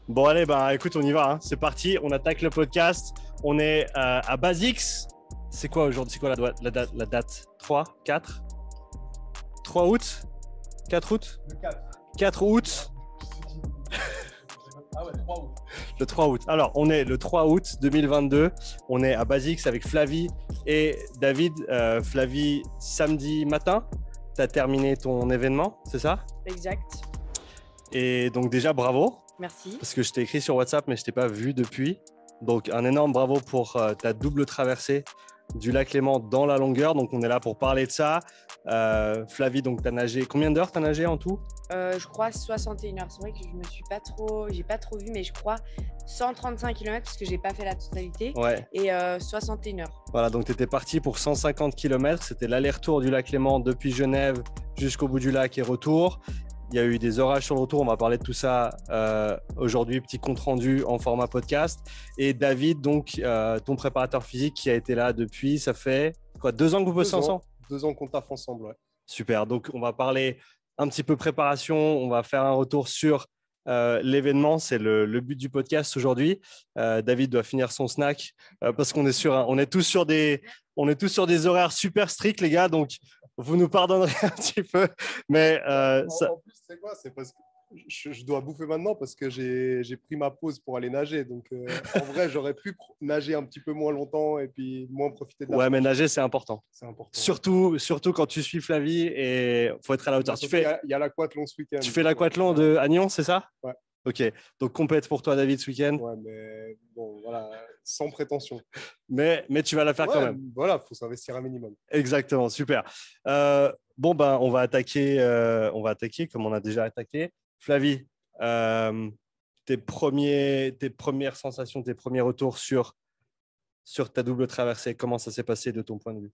Bon, allez, bah écoute, on y va. Hein. C'est parti, on attaque le podcast. On est à Basix. C'est quoi aujourd'hui? C'est quoi la date 3, 4, 3 août? 4 août? Le 4. 4 août. Ah ouais, 3 août. Le 3 août. Alors, on est le 3 août 2022. On est à Basix avec Flavie et David. Flavie, samedi matin, tu as terminé ton événement, c'est ça? Exact. Et donc déjà, bravo. Merci. Parce que je t'ai écrit sur WhatsApp, mais je ne t'ai pas vu depuis. Donc, un énorme bravo pour ta double traversée du lac Léman dans la longueur. Donc, on est là pour parler de ça. Flavie, donc, tu as nagé. Combien d'heures tu as nagé en tout? Je crois 61 heures. C'est vrai que je me suis pas trop, j'ai pas trop vu, mais je crois 135 km parce que j'ai pas fait la totalité. Ouais. Et 61 heures. Voilà, donc tu étais parti pour 150 km. C'était l'aller-retour du lac Léman depuis Genève jusqu'au bout du lac et retour. Il y a eu des orages sur le retour, on va parler de tout ça aujourd'hui, petit compte rendu en format podcast. Et David, donc ton préparateur physique qui a été là depuis, ça fait quoi, 2 ans que vous bossez ensemble? 2 ans qu'on taffe ensemble, ouais. Super, donc on va parler un petit peu préparation, on va faire un retour sur l'événement, c'est le but du podcast aujourd'hui. David doit finir son snack parce qu'on est on est tous sur des horaires super stricts, les gars, donc vous nous pardonnerez un petit peu, mais En plus, c'est quoi? C'est parce que je dois bouffer maintenant parce que j'ai pris ma pause pour aller nager. Donc, en vrai, j'aurais pu nager un petit peu moins longtemps et puis moins profiter de la ouais, mais plage. nager, c'est important. C'est important. Surtout quand tu suis Flavie et faut être à la hauteur. Il y a l'aquathlon ce week-end. Tu fais l'aquathlon de Agnon, c'est ça? Ouais. Ok, donc compète pour toi, David, ce week-end. Ouais, mais bon, voilà, sans prétention. Mais tu vas la faire quand même. Voilà, il faut s'investir un minimum. Exactement, super. Bon, ben, on va attaquer comme on a déjà attaqué. Flavie, tes premières sensations, tes premiers retours sur ta double traversée, comment ça s'est passé de ton point de vue?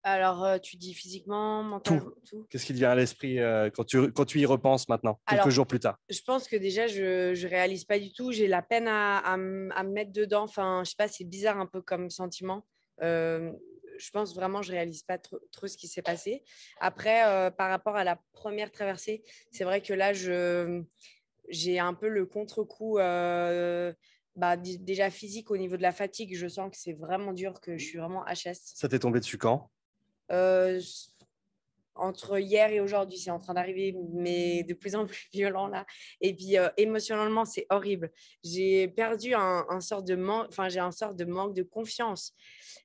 Alors, tu dis physiquement, mentalement, tout. Qu'est-ce qui te vient à l'esprit quand tu y repenses maintenant, quelques jours plus tard? Je pense que déjà, je réalise pas du tout. J'ai la peine à me mettre dedans. Enfin, je sais pas, c'est bizarre un peu comme sentiment. Je pense vraiment, je réalise pas trop ce qui s'est passé. Après, par rapport à la première traversée, c'est vrai que là, j'ai un peu le contre-coup déjà physique au niveau de la fatigue. Je sens que c'est vraiment dur, que je suis vraiment HS. Ça t'est tombé dessus quand? Entre hier et aujourd'hui, c'est en train d'arriver, mais de plus en plus violent là. Et puis émotionnellement, c'est horrible. J'ai perdu un sort de manque, enfin j'ai un sort de manque de confiance.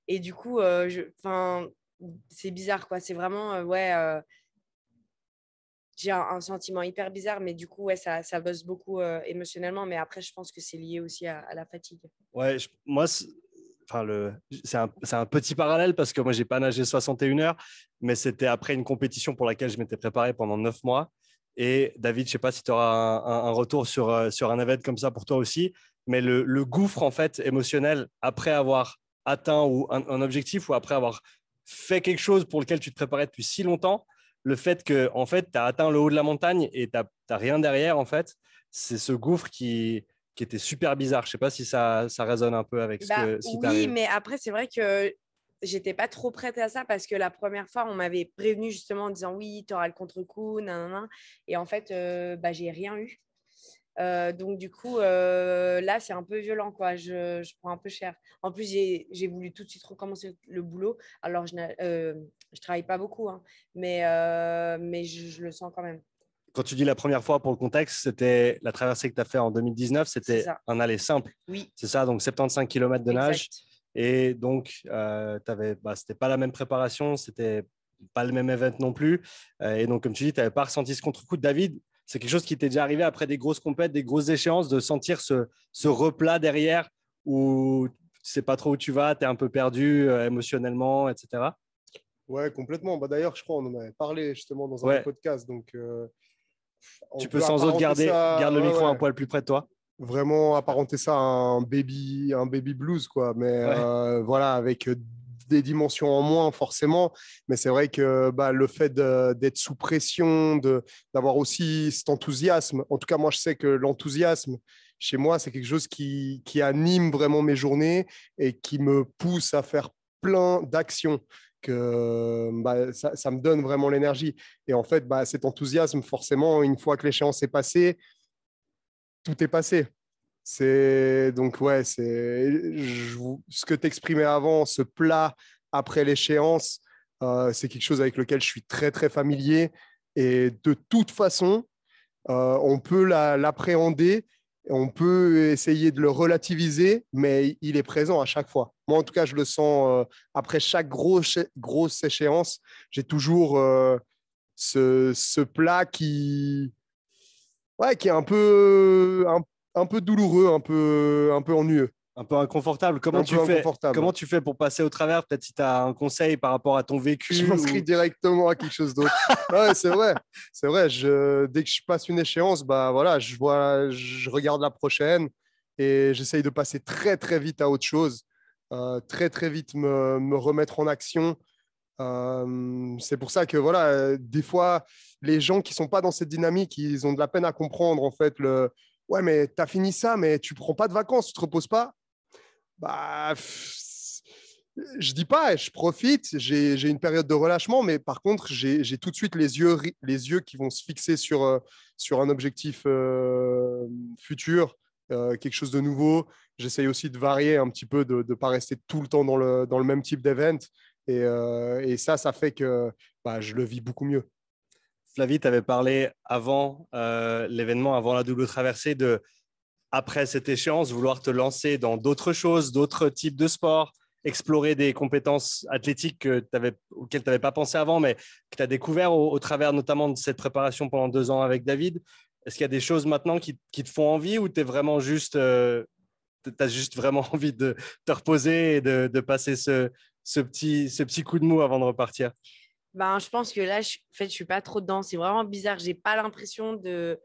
Et du coup, c'est bizarre quoi. C'est vraiment j'ai un sentiment hyper bizarre, mais du coup ouais, ça bosse beaucoup émotionnellement. Mais après, je pense que c'est lié aussi à la fatigue. Ouais, moi, c'est un petit parallèle parce que moi, j'ai pas nagé 61 heures, mais c'était après une compétition pour laquelle je m'étais préparé pendant 9 mois. Et David, je sais pas si tu auras un retour sur un événement comme ça pour toi aussi, mais le gouffre en fait émotionnel après avoir atteint ou un objectif ou après avoir fait quelque chose pour lequel tu te préparais depuis si longtemps, le fait que en fait, tu as atteint le haut de la montagne et tu n'as rien derrière, en fait, c'est ce gouffre qui était super bizarre. Je sais pas si ça résonne un peu avec ce qui Oui, t'arrive. mais après, c'est vrai que j'étais pas trop prête à ça parce que la première fois, on m'avait prévenu justement en disant oui, tu auras le contre-coup, nanana. Et en fait, j'ai rien eu. Donc, du coup, là, c'est un peu violent, quoi. Je prends un peu cher. En plus, j'ai voulu tout de suite recommencer le boulot. Alors, je travaille pas beaucoup, hein, mais je le sens quand même. Quand tu dis la première fois, pour le contexte, c'était la traversée que tu as fait en 2019, c'était un aller simple. Oui. C'est ça, donc 75 km de nage. Exact. Et donc, c'était pas la même préparation, c'était pas le même event non plus. Et donc, comme tu dis, tu n'avais pas ressenti ce contre-coup de David. C'est quelque chose qui t'est déjà arrivé après des grosses compètes, des grosses échéances, de sentir ce replat derrière où tu sais pas trop où tu vas, tu es un peu perdu émotionnellement, etc. Ouais, complètement. D'ailleurs, je crois qu'on en avait parlé justement dans un podcast. Donc, tu peux sans autre garde le micro un poil plus près de toi. Vraiment apparenter ça à un baby blues, quoi. Mais voilà, avec des dimensions en moins, forcément. Mais c'est vrai que le fait d'être sous pression, d'avoir aussi cet enthousiasme, en tout cas, moi, je sais que l'enthousiasme, chez moi, c'est quelque chose qui anime vraiment mes journées et qui me pousse à faire plein d'actions. Ça me donne vraiment l'énergie. Et en fait, cet enthousiasme, forcément, une fois que l'échéance est passée, tout est passé. C'est donc ouais, ce que tu exprimais avant, ce plat après l'échéance, c'est quelque chose avec lequel je suis très très familier et de toute façon, on peut l'appréhender, on peut essayer de le relativiser, mais il est présent à chaque fois. Moi, en tout cas, je le sens après chaque grosse échéance, j'ai toujours ce plat qui est un peu douloureux, un peu ennuyeux. Un peu inconfortable. Inconfortable. Comment tu fais pour passer au travers? Peut-être si tu as un conseil par rapport à ton vécu. Je m'inscris directement à quelque chose d'autre. Ouais, c'est vrai. C'est vrai. Dès que je passe une échéance, bah voilà, je regarde la prochaine et j'essaye de passer très très vite à autre chose. Très très vite me remettre en action. C'est pour ça que voilà, des fois, les gens qui sont pas dans cette dynamique, ils ont de la peine à comprendre en fait ouais, mais tu as fini ça, mais tu prends pas de vacances, tu te reposes pas. Bah, je dis pas, je profite, j'ai une période de relâchement, mais par contre, j'ai tout de suite les yeux qui vont se fixer sur un objectif futur, quelque chose de nouveau. J'essaye aussi de varier un petit peu, de ne pas rester tout le temps dans le même type d'event. Et ça fait que bah, je le vis beaucoup mieux. Flavie, tu avais parlé avant l'événement, avant la double traversée, après cette échéance, vouloir te lancer dans d'autres choses, d'autres types de sports, explorer des compétences athlétiques auxquelles tu n'avais pas pensé avant, mais que tu as découvert au travers notamment de cette préparation pendant 2 ans avec David. Est-ce qu'il y a des choses maintenant qui te font envie ou tu es vraiment juste, t'as juste vraiment envie de te reposer et de passer ce petit coup de mou avant de repartir? Ben, je pense que là, en fait, je suis pas trop dedans. C'est vraiment bizarre. J'ai pas l'impression de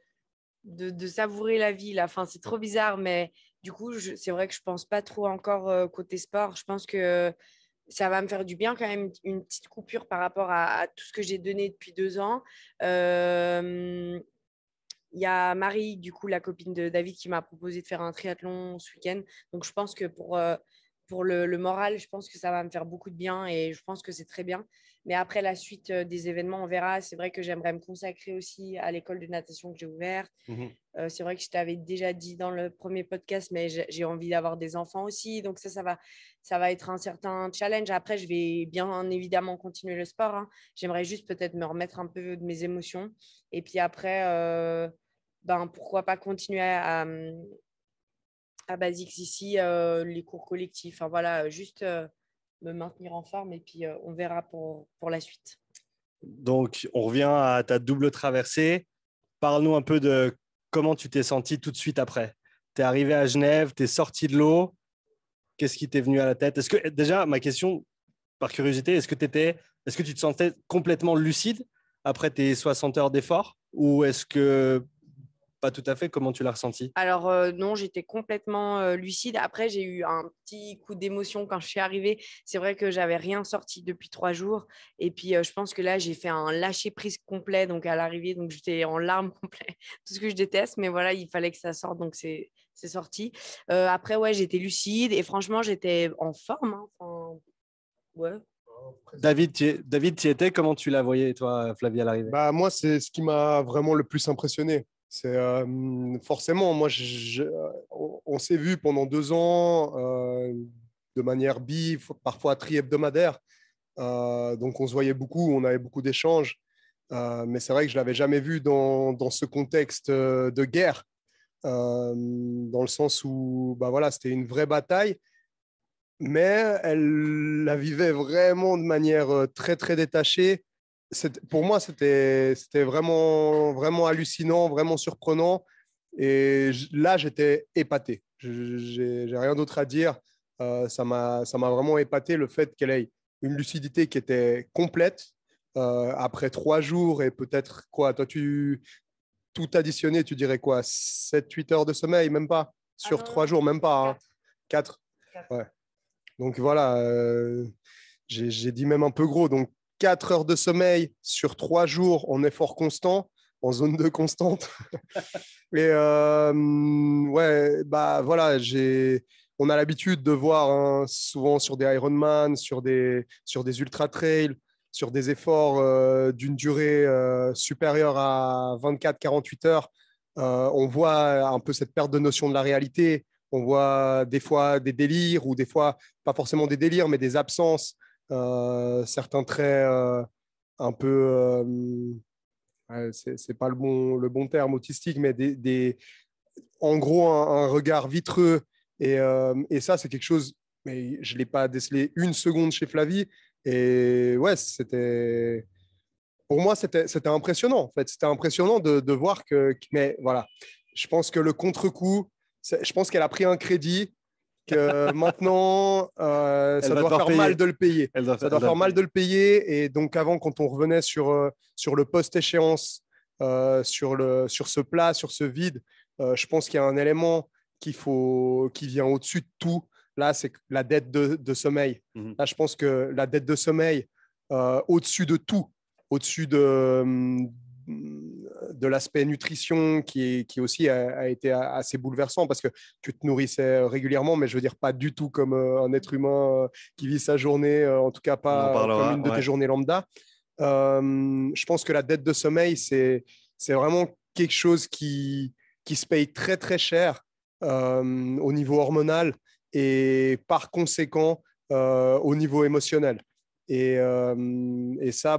savourer la vie là. Enfin, c'est trop bizarre, mais du coup, c'est vrai que je pense pas trop encore côté sport. Je pense que ça va me faire du bien quand même une petite coupure par rapport à tout ce que j'ai donné depuis 2 ans. Il y a Marie, du coup, la copine de David, qui m'a proposé de faire un triathlon ce week-end. Donc, je pense que pour le moral, je pense que ça va me faire beaucoup de bien et je pense que c'est très bien. Mais après la suite des événements, on verra. C'est vrai que j'aimerais me consacrer aussi à l'école de natation que j'ai ouverte. C'est vrai que je t'avais déjà dit dans le premier podcast, mais j'ai envie d'avoir des enfants aussi. Donc, ça va être un certain challenge. Après, je vais bien évidemment continuer le sport, hein. J'aimerais juste peut-être me remettre un peu de mes émotions. Et puis après, ben, pourquoi pas continuer à Basics ici, les cours collectifs. Enfin, voilà, juste me maintenir en forme et puis on verra pour la suite. Donc, on revient à ta double traversée. Parle-nous un peu de comment tu t'es senti tout de suite après. Tu es arrivé à Genève, tu es sorti de l'eau. Qu'est-ce qui t'est venu à la tête? Est-ce que, déjà, ma question, par curiosité, est-ce que tu te sentais complètement lucide après tes 60 heures d'effort ou est-ce que pas tout à fait? Comment tu l'as ressenti? Alors non, j'étais complètement lucide. Après, j'ai eu un petit coup d'émotion quand je suis arrivée. C'est vrai que j'avais rien sorti depuis 3 jours. Et puis, je pense que là, j'ai fait un lâcher-prise complet donc à l'arrivée. Donc, j'étais en larmes complètes. Tout ce que je déteste. Mais voilà, il fallait que ça sorte. Donc, c'est sorti. Après, ouais, j'étais lucide. Et franchement, j'étais en forme, hein. Enfin, ouais. David, tu y étais. Comment tu la voyais, toi, Flavie, à l'arrivée? Bah, moi, c'est ce qui m'a vraiment le plus impressionné. C'est forcément, moi, on s'est vu pendant 2 ans de manière parfois tri-hebdomadaire. Donc, on se voyait beaucoup, on avait beaucoup d'échanges. Mais c'est vrai que je ne l'avais jamais vu dans ce contexte de guerre, dans le sens où bah, voilà, c'était une vraie bataille, mais elle la vivait vraiment de manière très, très détachée. Pour moi, c'était vraiment, vraiment hallucinant, vraiment surprenant. Et là, j'étais épaté. J'ai rien d'autre à dire. Ça m'a vraiment épaté le fait qu'elle ait une lucidité qui était complète après 3 jours et peut-être quoi, toi, tout additionné, tu dirais quoi, 7-8 heures de sommeil, même pas, Ah sur non, 3 jours, même pas, hein. 4. 4. Ouais. Donc voilà, j'ai dit même un peu gros. Donc 4 heures de sommeil sur 3 jours en effort constant, en zone de constante. Et ouais, bah voilà, on a l'habitude de voir hein, souvent sur des Ironman, sur des ultra trails, sur des efforts d'une durée supérieure à 24-48 heures. On voit un peu cette perte de notion de la réalité. On voit des fois des délires ou des fois pas forcément des délires, mais des absences, certains traits un peu, c'est pas le bon terme autistique, mais en gros un regard vitreux. Et ça, c'est quelque chose, mais je ne l'ai pas décelé une seconde chez Flavie. Et ouais, pour moi, c'était impressionnant. En fait, c'était impressionnant de voir mais voilà, je pense que le contre-coup, je pense qu'elle a pris un crédit que maintenant, ça doit faire mal de le payer. Ça doit faire mal de le payer. Et donc, avant, quand on revenait sur le post-échéance, sur ce plat, sur ce vide, je pense qu'il y a un élément qui vient au-dessus de tout. Là, c'est la dette de sommeil. Là, je pense que la dette de sommeil, au-dessus de tout, au-dessus de l'aspect nutrition qui aussi a été assez bouleversant parce que tu te nourrissais régulièrement, mais je veux dire pas du tout comme un être humain qui vit sa journée, en tout cas pas comme une de tes journées lambda. Je pense que la dette de sommeil, c'est vraiment quelque chose qui se paye très très cher au niveau hormonal et par conséquent au niveau émotionnel. Et ça,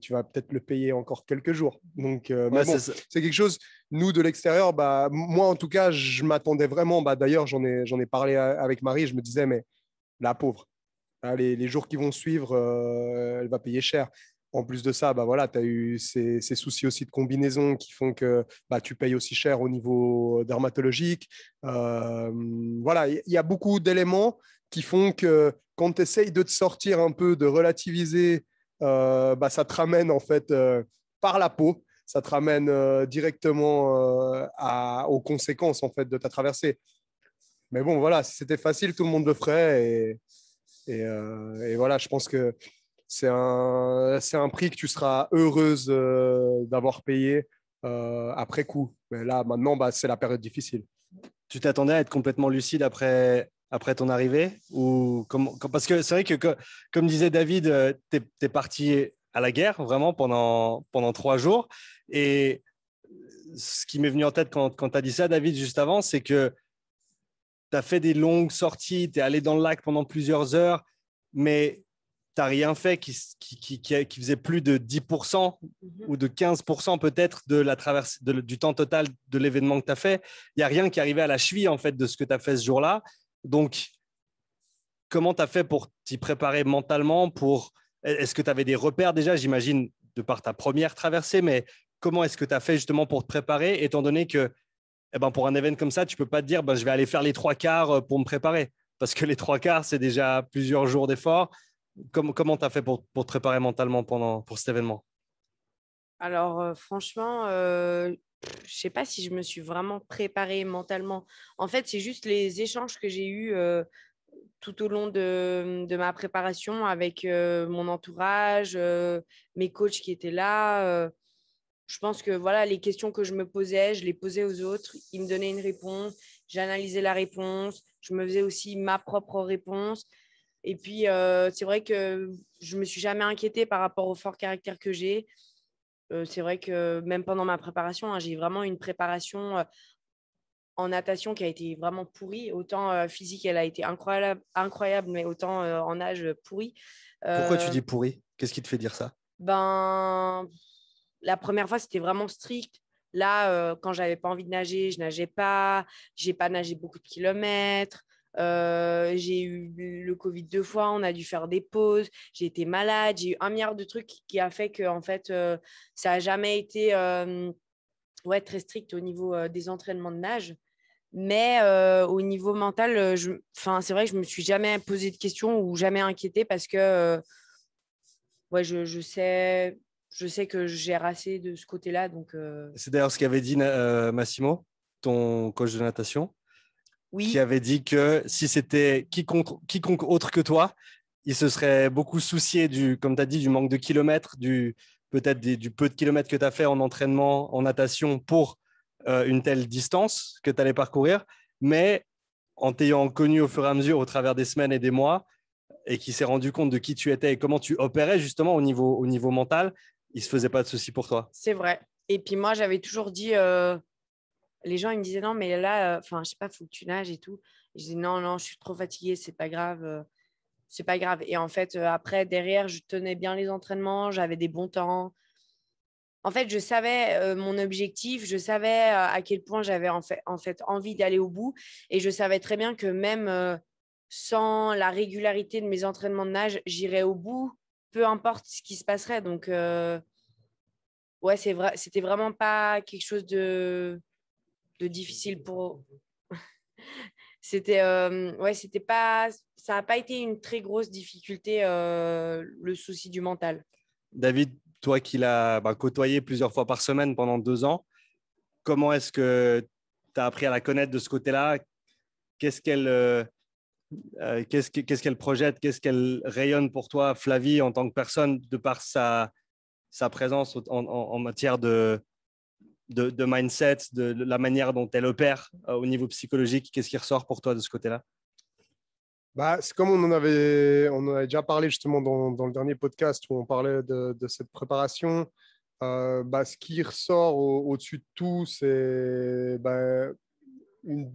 tu vas peut-être le payer encore quelques jours. Donc, mais bon, c'est quelque chose, nous, de l'extérieur, moi, en tout cas, je m'attendais vraiment. D'ailleurs, j'en ai parlé avec Marie, je me disais, mais la pauvre, les jours qui vont suivre, elle va payer cher. En plus de ça, voilà, tu as eu ces soucis aussi de combinaison qui font que tu payes aussi cher au niveau dermatologique. Voilà, il y a beaucoup d'éléments qui font que quand tu essayes de te sortir un peu, de relativiser, ça te ramène en fait par la peau, ça te ramène directement aux conséquences en fait de ta traversée. Mais bon, voilà, si c'était facile, tout le monde le ferait. Et voilà, je pense que c'est un prix que tu seras heureuse d'avoir payé après coup. Mais là, maintenant, c'est la période difficile. Tu t'attendais à être complètement lucide après ton arrivée parce que c'est vrai que, comme disait David, tu es parti à la guerre vraiment pendant 3 jours. Et ce qui m'est venu en tête quand tu as dit ça, David, juste avant, c'est que tu as fait des longues sorties, tu es allé dans le lac pendant plusieurs heures, mais tu n'as rien fait qui faisait plus de 10% ou de 15% peut-être de la traversée, du temps total de l'événement que tu as fait. Il n'y a rien qui arrivait à la cheville en fait, de ce que tu as fait ce jour-là. Donc, comment tu as fait pour t'y préparer mentalement Est-ce que tu avais des repères déjà, j'imagine, de par ta première traversée, mais comment est-ce que tu as fait justement pour te préparer, étant donné que pour un événement comme ça, tu ne peux pas te dire je vais aller faire les 3/4 pour me préparer, parce que les 3/4, c'est déjà plusieurs jours d'effort. Comment tu as fait pour te préparer mentalement pour cet événement? Alors, franchement, je ne sais pas si je me suis vraiment préparée mentalement. En fait, c'est juste les échanges que j'ai eus tout au long de ma préparation avec mon entourage, mes coachs qui étaient là. Je pense que voilà, les questions que je me posais, je les posais aux autres. Ils me donnaient une réponse, j'analysais la réponse, je me faisais aussi ma propre réponse. Et puis, c'est vrai que je ne me suis jamais inquiétée par rapport au fort caractère que j'ai. C'est vrai que même pendant ma préparation, j'ai vraiment une préparation en natation qui a été vraiment pourrie. Autant physique, elle a été incroyable, mais autant en nage pourrie. Pourquoi tu dis pourri? Qu'est-ce qui te fait dire ça? La première fois, c'était vraiment strict. Là, quand j'avais pas envie de nager, je nageais pas. J'ai pas nagé beaucoup de kilomètres. J'ai eu le Covid 2 fois. On a dû faire des pauses. J'ai été malade. J'ai eu 1 milliard de trucs qui a fait que en fait, ça a jamais été très strict au niveau des entraînements de nage. Mais au niveau mental, c'est vrai que je me suis jamais posé de questions ou jamais inquiétée parce que je sais que je gère assez de ce côté-là. Donc, C'est d'ailleurs ce qu'avait dit Massimo, ton coach de natation, oui. Qui avait dit que si c'était quiconque autre que toi, il se serait beaucoup soucié comme tu as dit, du manque de kilomètres, peut-être du peu de kilomètres que tu as fait en entraînement, en natation pour une telle distance que tu allais parcourir. Mais en t'ayant connu au fur et à mesure, au travers des semaines et des mois, et qui s'est rendu compte de qui tu étais et comment tu opérais justement au niveau mental, il ne se faisait pas de soucis pour toi. C'est vrai. Et puis moi, j'avais toujours dit, les gens, ils me disaient, non, mais là, je sais pas, il faut que tu nages et tout. Et je disais, non, non, je suis trop fatiguée, c'est pas grave. C'est pas grave. Et en fait, après, derrière, je tenais bien les entraînements, j'avais des bons temps. En fait, je savais mon objectif, je savais à quel point j'avais en fait envie d'aller au bout. Et je savais très bien que même sans la régularité de mes entraînements de nage, j'irais au bout, peu importe ce qui se passerait. Donc, ouais, c'est vrai, c'était vraiment pas quelque chose de difficile pour. C'était ouais, c'était pas, ça n'a pas été une très grosse difficulté, le souci du mental. David, toi qui l'as côtoyé plusieurs fois par semaine pendant 2 ans, comment est-ce que tu as appris à la connaître de ce côté-là? Qu'est-ce qu'elle projette? Qu'est-ce qu'elle rayonne pour toi, Flavie, en tant que personne, de par sa présence en matière de mindset, de la manière dont elle opère au niveau psychologique? Qu'est-ce qui ressort pour toi de ce côté-là? C'est comme on en avait déjà parlé justement dans le dernier podcast où on parlait de cette préparation. Ce qui ressort au-dessus de tout, c'est une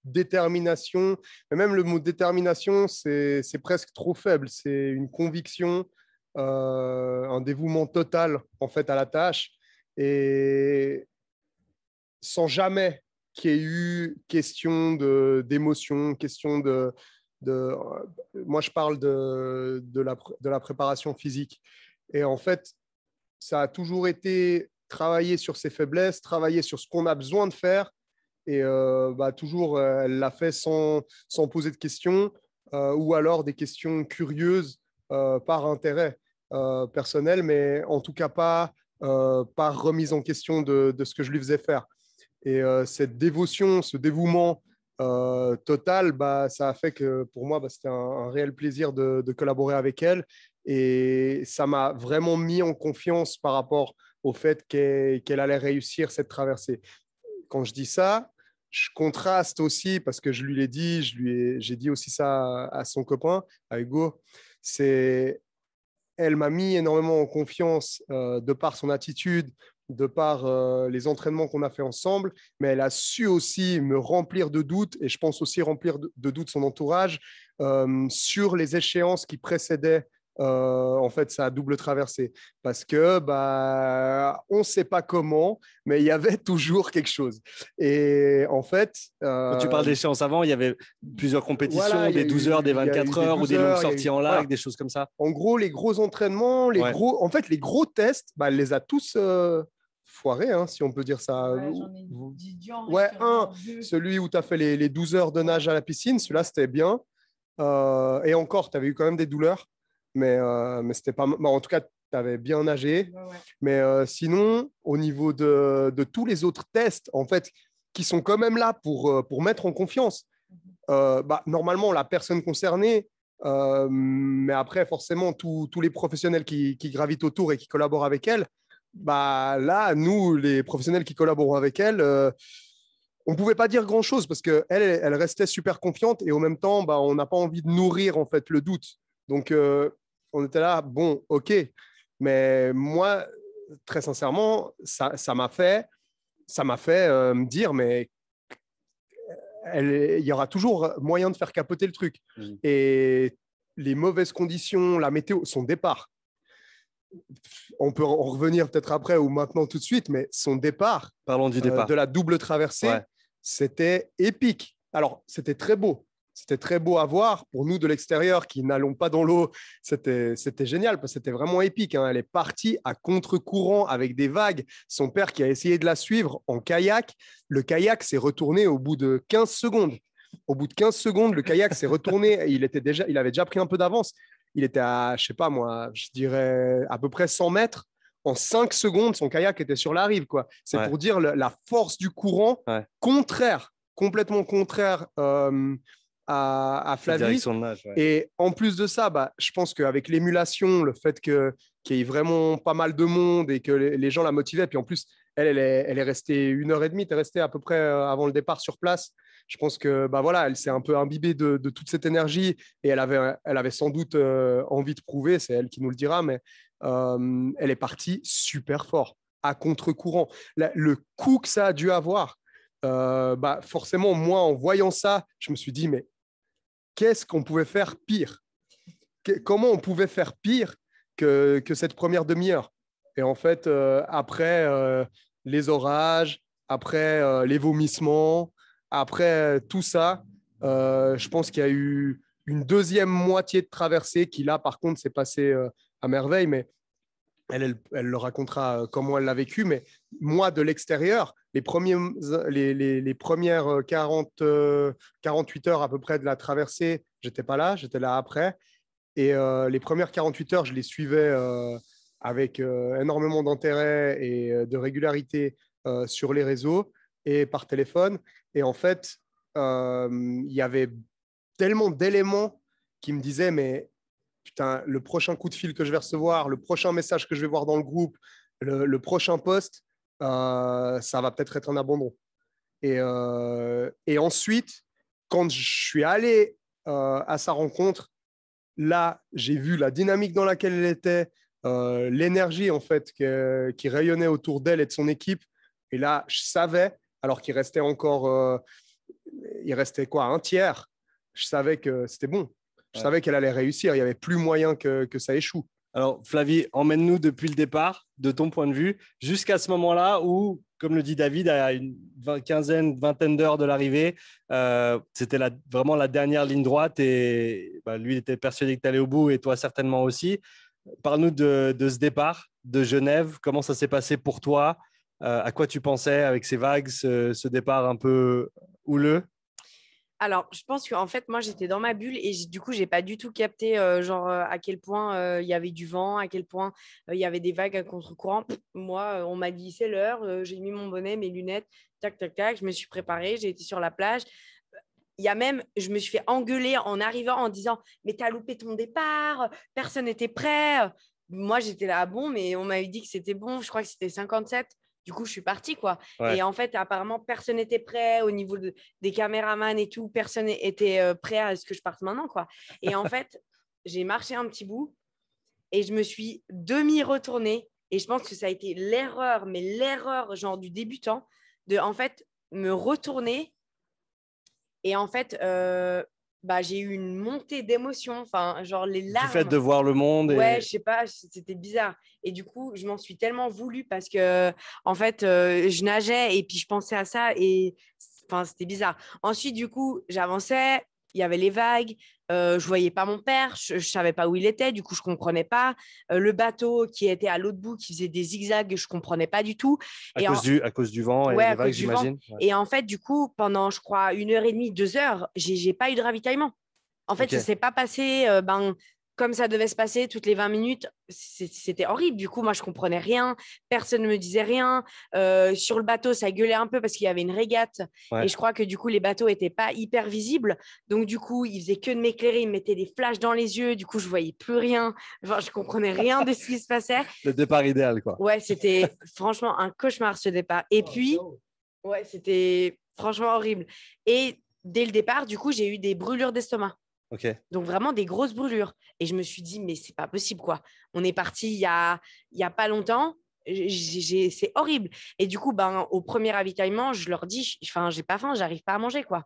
détermination. Mais même le mot détermination, c'est presque trop faible. C'est une conviction, un dévouement total en fait à la tâche. Et sans jamais qu'il y ait eu question d'émotion, question de. Moi, je parle de la préparation physique. Et en fait, ça a toujours été travailler sur ses faiblesses, travailler sur ce qu'on a besoin de faire. Et toujours, elle l'a fait sans poser de questions ou alors des questions curieuses par intérêt personnel, mais en tout cas pas par remise en question de ce que je lui faisais faire. Et cette dévotion, ce dévouement total, ça a fait que pour moi, c'était un réel plaisir de collaborer avec elle. Et ça m'a vraiment mis en confiance par rapport au fait qu'elle allait réussir cette traversée. Quand je dis ça, je contraste aussi parce que je lui l'ai dit, j'ai dit aussi ça à son copain, à Hugo. Elle m'a mis énormément en confiance de par son attitude, de par les entraînements qu'on a fait ensemble, mais elle a su aussi me remplir de doutes et je pense aussi remplir de doutes son entourage sur les échéances qui précédaient en fait sa double traversée parce que on ne sait pas comment, mais il y avait toujours quelque chose. Et en fait, quand tu parles d'échéances avant, il y avait plusieurs compétitions, voilà, des 12 heures, des 24 heures ou des longues sorties en lac, des choses comme ça. En gros, les gros entraînements, les gros tests, elle les a tous foirés, hein, si on peut dire ça. Ouais, j'en ai dit celui où tu as fait les 12 heures de nage à la piscine, celui-là, c'était bien. Et encore, tu avais eu quand même des douleurs, mais c'était pas. En tout cas, tu avais bien nagé. Ouais. Mais sinon, au niveau de tous les autres tests, en fait, qui sont quand même là pour mettre en confiance, normalement, la personne concernée, mais après, forcément, tous les professionnels qui gravitent autour et qui collaborent avec elle, là, nous, les professionnels qui collaborent avec elle, on ne pouvait pas dire grand-chose parce qu'elle restait super confiante et en même temps, on n'a pas envie de nourrir en fait le doute. Donc, on était là, bon, ok. Mais moi, très sincèrement, ça m'a fait me dire, mais il y aura toujours moyen de faire capoter le truc. Et les mauvaises conditions, la météo, son départ, on peut en revenir peut-être après ou maintenant tout de suite, mais son départ, parlons du départ de la double traversée, c'était épique. Alors, c'était très beau. C'était très beau à voir. Pour nous, de l'extérieur, qui n'allons pas dans l'eau, c'était génial parce que c'était vraiment épique. Hein. Elle est partie à contre-courant avec des vagues. Son père qui a essayé de la suivre en kayak. Le kayak s'est retourné au bout de 15 secondes. Au bout de 15 secondes, le kayak s'est retourné. Il avait déjà pris un peu d'avance. Il était à, je sais pas moi, je dirais à peu près 100 mètres. En 5 secondes, son kayak était sur la rive. C'est pour dire la force du courant complètement contraire à Flavie. De nage, Et en plus de ça, je pense qu'avec l'émulation, le fait qu'il y ait vraiment pas mal de monde et que les gens la motivaient, puis en plus, elle est restée 1h30, elle est restée à peu près avant le départ sur place. Je pense que elle s'est un peu imbibée de toute cette énergie et elle avait sans doute envie de prouver, c'est elle qui nous le dira, mais elle est partie super fort. à contre-courant. Le coût que ça a dû avoir, forcément, moi, en voyant ça, je me suis dit, mais qu'est-ce qu'on pouvait faire pire? Comment on pouvait faire pire que cette première demi-heure? Et en fait, après les orages, après les vomissements, après tout ça, je pense qu'il y a eu une deuxième moitié de traversée qui, là, par contre, s'est passée à merveille, mais elle le racontera comment elle l'a vécu. Mais moi, de l'extérieur, les premières 48 heures à peu près de la traversée, j'étais pas là, j'étais là après. Et les premières 48 heures, je les suivais avec énormément d'intérêt et de régularité sur les réseaux et par téléphone. Et en fait, il y avait tellement d'éléments qui me disaient, mais putain, le prochain coup de fil que je vais recevoir, le prochain message que je vais voir dans le groupe, le prochain post, ça va peut-être être un abandon. Et ensuite, quand je suis allé à sa rencontre, là, j'ai vu la dynamique dans laquelle elle était, l'énergie en fait qui rayonnait autour d'elle et de son équipe. Et là, je savais, alors qu'il restait encore, il restait quoi, un tiers, je savais que c'était bon. Je savais qu'elle allait réussir. Il n'y avait plus moyen que ça échoue. Alors, Flavie, emmène-nous depuis le départ, de ton point de vue, jusqu'à ce moment-là où, comme le dit David, à une vingtaine d'heures de l'arrivée, c'était vraiment la dernière ligne droite et lui, il était persuadé que tu allais au bout et toi certainement aussi. Parle-nous de ce départ de Genève. Comment ça s'est passé pour toi? À quoi tu pensais avec ces vagues, ce départ un peu houleux? Alors, je pense qu'en fait, moi, j'étais dans ma bulle et du coup, j'ai pas du tout capté à quel point il y avait du vent, à quel point il y avait des vagues à contre-courant. Moi, on m'a dit c'est l'heure, j'ai mis mon bonnet, mes lunettes, tac, tac, tac, je me suis préparée, j'ai été sur la plage. Il y a même, je me suis fait engueuler en arrivant en disant mais t'as loupé ton départ, personne n'était prêt. Moi, j'étais là, ah bon, mais on m'avait dit que c'était bon, je crois que c'était 57. Du coup, je suis partie, quoi. Ouais. Et en fait, apparemment, personne n'était prêt au niveau des caméramans et tout. Personne n'était prêt à ce que je parte maintenant, quoi. Et en fait, j'ai marché un petit bout et je me suis demi-retournée. Et je pense que ça a été l'erreur, mais l'erreur, genre du débutant, de, en fait, me retourner. Et en fait, j'ai eu une montée d'émotions, enfin, genre les larmes. Du fait de voir le monde. Ouais, je sais pas, c'était bizarre. Et du coup, je m'en suis tellement voulu parce que, en fait, je nageais et puis je pensais à ça et enfin, c'était bizarre. Ensuite, du coup, j'avançais, il y avait les vagues, je voyais pas mon père, je savais pas où il était, du coup, je comprenais pas. Le bateau qui était à l'autre bout, qui faisait des zigzags, je comprenais pas du tout. À cause du vent et Ouais, des à vagues, cause du vent. j'imagine. Ouais. Et en fait, du coup, pendant, je crois, 1h30, 2 heures, j'ai pas eu de ravitaillement. En fait, Ok. ça s'est pas passé comme ça devait se passer toutes les 20 minutes. C'était horrible. Du coup, moi, je comprenais rien. Personne ne me disait rien. Sur le bateau, ça gueulait un peu parce qu'il y avait une régate. Ouais. Et je crois que du coup, les bateaux n'étaient pas hyper visibles. Donc, du coup, ils faisaient que de m'éclairer. Ils me mettaient des flashs dans les yeux. Du coup, je voyais plus rien. Enfin, je comprenais rien de ce qui se passait. Le départ idéal, quoi. Ouais, c'était franchement un cauchemar ce départ. Et puis, ouais, c'était franchement horrible. Et dès le départ, du coup, j'ai eu des brûlures d'estomac. Ok. Donc vraiment des grosses brûlures. Et je me suis dit, mais c'est pas possible, quoi. On est parti il y a pas longtemps. C'est horrible. Et du coup, au premier ravitaillement, je leur dis, enfin, j'ai pas faim, j'arrive pas à manger, quoi.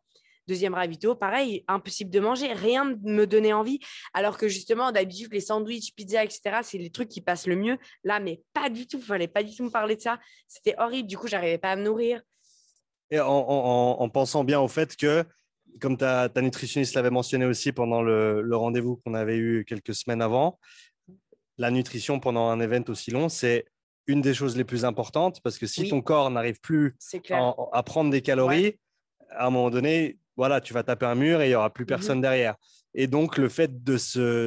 Deuxième ravito, pareil, impossible de manger, rien ne me donnait envie. Alors que justement, d'habitude, les sandwichs, pizza, etc., c'est les trucs qui passent le mieux. Là, mais pas du tout, il fallait pas du tout me parler de ça. C'était horrible. Du coup, j'arrivais pas à me nourrir. Et en pensant bien au fait que, comme ta nutritionniste l'avait mentionné aussi pendant le rendez-vous qu'on avait eu quelques semaines avant, la nutrition pendant un event aussi long, c'est une des choses les plus importantes parce que si Oui. ton corps n'arrive plus C'est clair. à prendre des calories, à un moment donné, voilà, tu vas taper un mur et il n'y aura plus personne derrière. Et donc, le fait de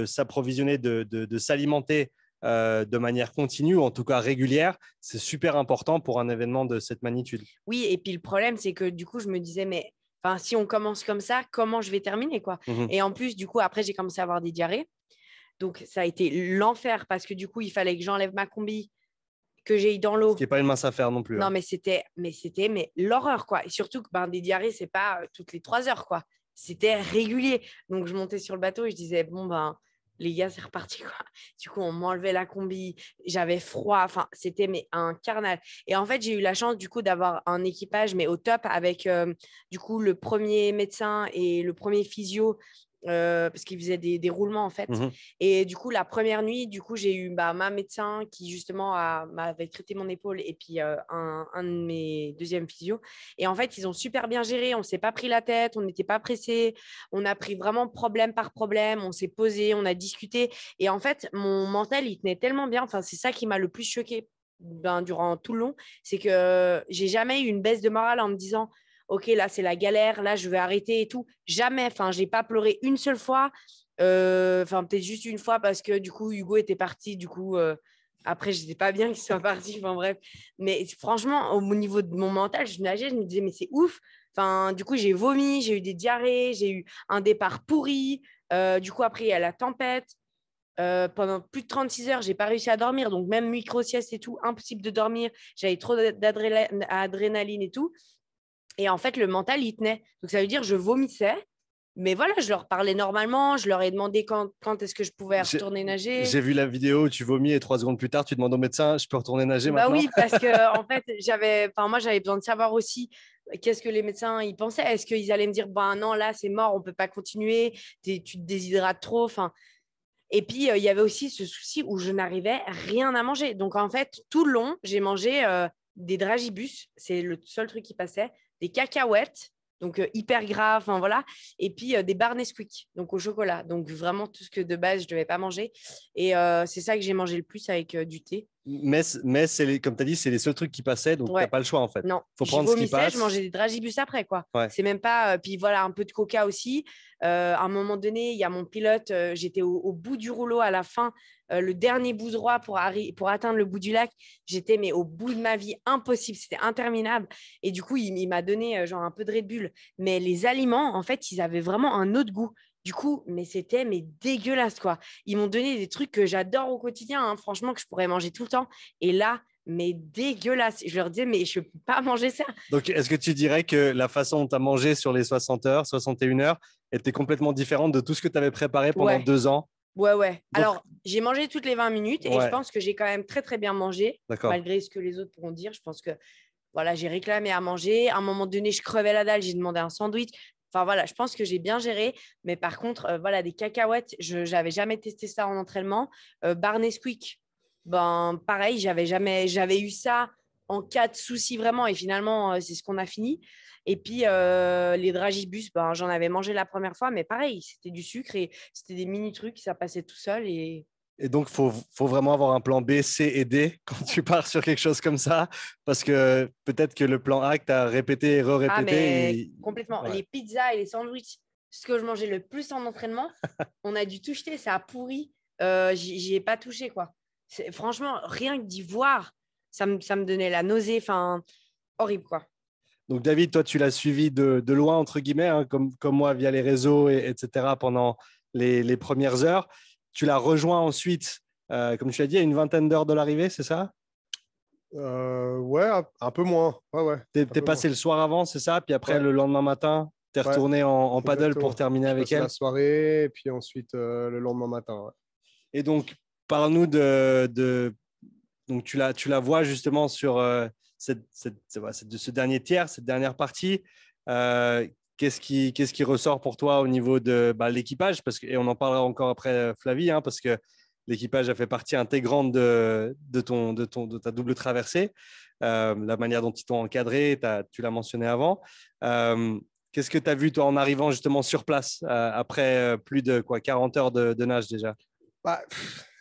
s'approvisionner, de s'alimenter de manière continue, ou en tout cas régulière, c'est super important pour un événement de cette magnitude. Oui, et puis le problème, c'est que du coup, je me disais, mais enfin, si on commence comme ça, comment je vais terminer, quoi? Et en plus, du coup, après, j'ai commencé à avoir des diarrhées. Donc, ça a été l'enfer parce que du coup, il fallait que j'enlève ma combi, que j'aille dans l'eau. Ce qui n'est pas une mince affaire non plus. Non, Hein. mais c'était l'horreur, quoi. Et surtout que des diarrhées, c'est pas toutes les 3 heures, quoi. C'était régulier. Donc, je montais sur le bateau et je disais, bon, les gars, c'est reparti, quoi. Du coup, on m'enlevait la combi, j'avais froid, enfin, c'était un carnage. Et en fait, j'ai eu la chance, du coup, d'avoir un équipage, mais au top, avec, du coup, le premier médecin et le premier physio, parce qu'il faisait des roulements, en fait. Mmh. Et du coup, la première nuit, du coup, j'ai eu ma médecin qui, justement, m'avait traité mon épaule et puis un de mes deuxièmes physio. Et en fait, ils ont super bien géré, on ne s'est pas pris la tête, on n'était pas pressé, on a pris vraiment problème par problème, on s'est posé, on a discuté. Et en fait, mon mental, il tenait tellement bien. Enfin, c'est ça qui m'a le plus choqué durant tout le long. C'est que j'ai jamais eu une baisse de morale en me disant, OK, là, c'est la galère, là, je vais arrêter et tout. Jamais. Enfin, j'ai pas pleuré une seule fois. Enfin, peut-être juste une fois parce que du coup, Hugo était parti. Du coup, après, je n'étais pas bien qu'il soit parti. Enfin, bref. Mais franchement, au niveau de mon mental, je nageais, je me disais, mais c'est ouf. Enfin, du coup, j'ai vomi, j'ai eu des diarrhées, j'ai eu un départ pourri. Du coup, après, il y a la tempête. Pendant plus de 36 heures, j'ai pas réussi à dormir. Donc, même micro-sieste et tout, impossible de dormir. J'avais trop d'adrénaline et tout. Et en fait, le mental, il tenait. Donc, ça veut dire je vomissais. Mais voilà, je leur parlais normalement. Je leur ai demandé quand est-ce que je pouvais retourner nager. J'ai vu la vidéo où tu vomis et 3 secondes plus tard, tu demandes au médecin, je peux retourner nager Bah maintenant? oui, parce que en fait, moi, j'avais besoin de savoir aussi qu'est-ce que les médecins ils pensaient. Est-ce qu'ils allaient me dire, ben non, là, c'est mort, on peut pas continuer, tu te déshydrates trop. Enfin, et puis, il y avait aussi ce souci où je n'arrivais rien à manger. Donc, en fait, tout le long, j'ai mangé des dragibus. C'est le seul truc qui passait. Des cacahuètes, donc hyper gras, enfin voilà. Et puis, des barres Nesquik, donc au chocolat. Donc, vraiment, tout ce que de base, je ne devais pas manger. Et c'est ça que j'ai mangé le plus avec du thé. Mais comme tu as dit, c'est les seuls trucs qui passaient, donc tu Ouais. n'as pas le choix en fait. Non, Faut je prendre ce qui vomissais, passe. je mangeais des dragibus après, quoi. Ouais. C'est même pas. Puis voilà, un peu de coca aussi. À un moment donné, il y a mon pilote, j'étais au bout du rouleau à la fin, le dernier bout droit pour atteindre le bout du lac. J'étais mais au bout de ma vie, impossible, c'était interminable. Et du coup, il m'a donné genre un peu de Red Bull. Mais les aliments, en fait, ils avaient vraiment un autre goût. Du coup, mais c'était dégueulasse, quoi. Ils m'ont donné des trucs que j'adore au quotidien, hein, franchement, que je pourrais manger tout le temps. Et là, mais dégueulasse. Je leur disais, mais je ne peux pas manger ça. Donc, est-ce que tu dirais que la façon dont tu as mangé sur les 60 heures, 61 heures, était complètement différente de tout ce que tu avais préparé pendant Ouais. 2 ans? Ouais. Donc, Alors, j'ai mangé toutes les 20 minutes et je ouais, pense que j'ai quand même très, très bien mangé, d'accord. malgré ce que les autres pourront dire. Je pense que voilà, j'ai réclamé à manger. À un moment donné, je crevais la dalle, j'ai demandé un sandwich. Enfin voilà, je pense que j'ai bien géré. Mais par contre, voilà, des cacahuètes, je n'avais jamais testé ça en entraînement. Bar Nesquik, ben pareil, j'avais eu ça en cas de souci vraiment. Et finalement, c'est ce qu'on a fini. Et puis, les dragibus, ben, j'en avais mangé la première fois, mais pareil, c'était du sucre et c'était des mini trucs, ça passait tout seul. Et donc, faut vraiment avoir un plan B, C et D quand tu pars sur quelque chose comme ça, parce que peut-être que le plan A que tu as répété et ah, répété mais complètement. ouais. Les pizzas et les sandwichs, ce que je mangeais le plus en entraînement, on a dû tout jeter, ça a pourri. J'y ai pas touché, quoi. Franchement, rien que d'y voir, ça me donnait la nausée, enfin, horrible, quoi. Donc, David, toi, tu l'as suivi de loin, entre guillemets, hein, comme moi, via les réseaux, etc., pendant les premières heures. Tu l'as rejoint ensuite, comme tu l'as dit, à une vingtaine d'heures de l'arrivée, c'est ça? Ouais, un peu moins. Ouais. T'es passé le soir avant, c'est ça? Puis après, le lendemain matin, t'es retourné en paddle exactement. pour terminer avec elle? La soirée, et puis ensuite le lendemain matin. Ouais. Et donc, parle-nous donc tu la vois justement sur ce dernier tiers, cette dernière partie. Qu'est-ce qui ressort pour toi au niveau de l'équipage, et on en parlera encore après, Flavie, hein, parce que l'équipage a fait partie intégrante de ta double traversée. La manière dont ils t'ont encadré, tu l'as mentionné avant. Qu'est-ce que tu as vu, toi, en arrivant justement sur place, après plus de 40 heures de nage déjà? Bah,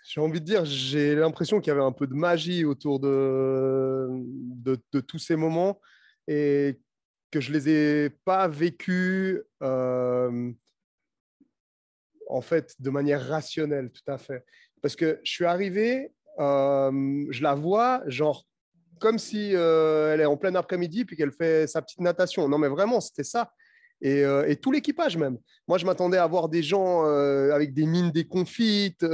j'ai envie de dire, j'ai l'impression qu'il y avait un peu de magie autour de tous ces moments et que je les ai pas vécus en fait de manière rationnelle, tout à fait. Parce que je suis arrivé, je la vois, genre comme si elle est en plein après-midi puis qu'elle fait sa petite natation. Non, mais vraiment, c'était ça. Et tout l'équipage même. Moi, je m'attendais à voir des gens avec des mines déconfites,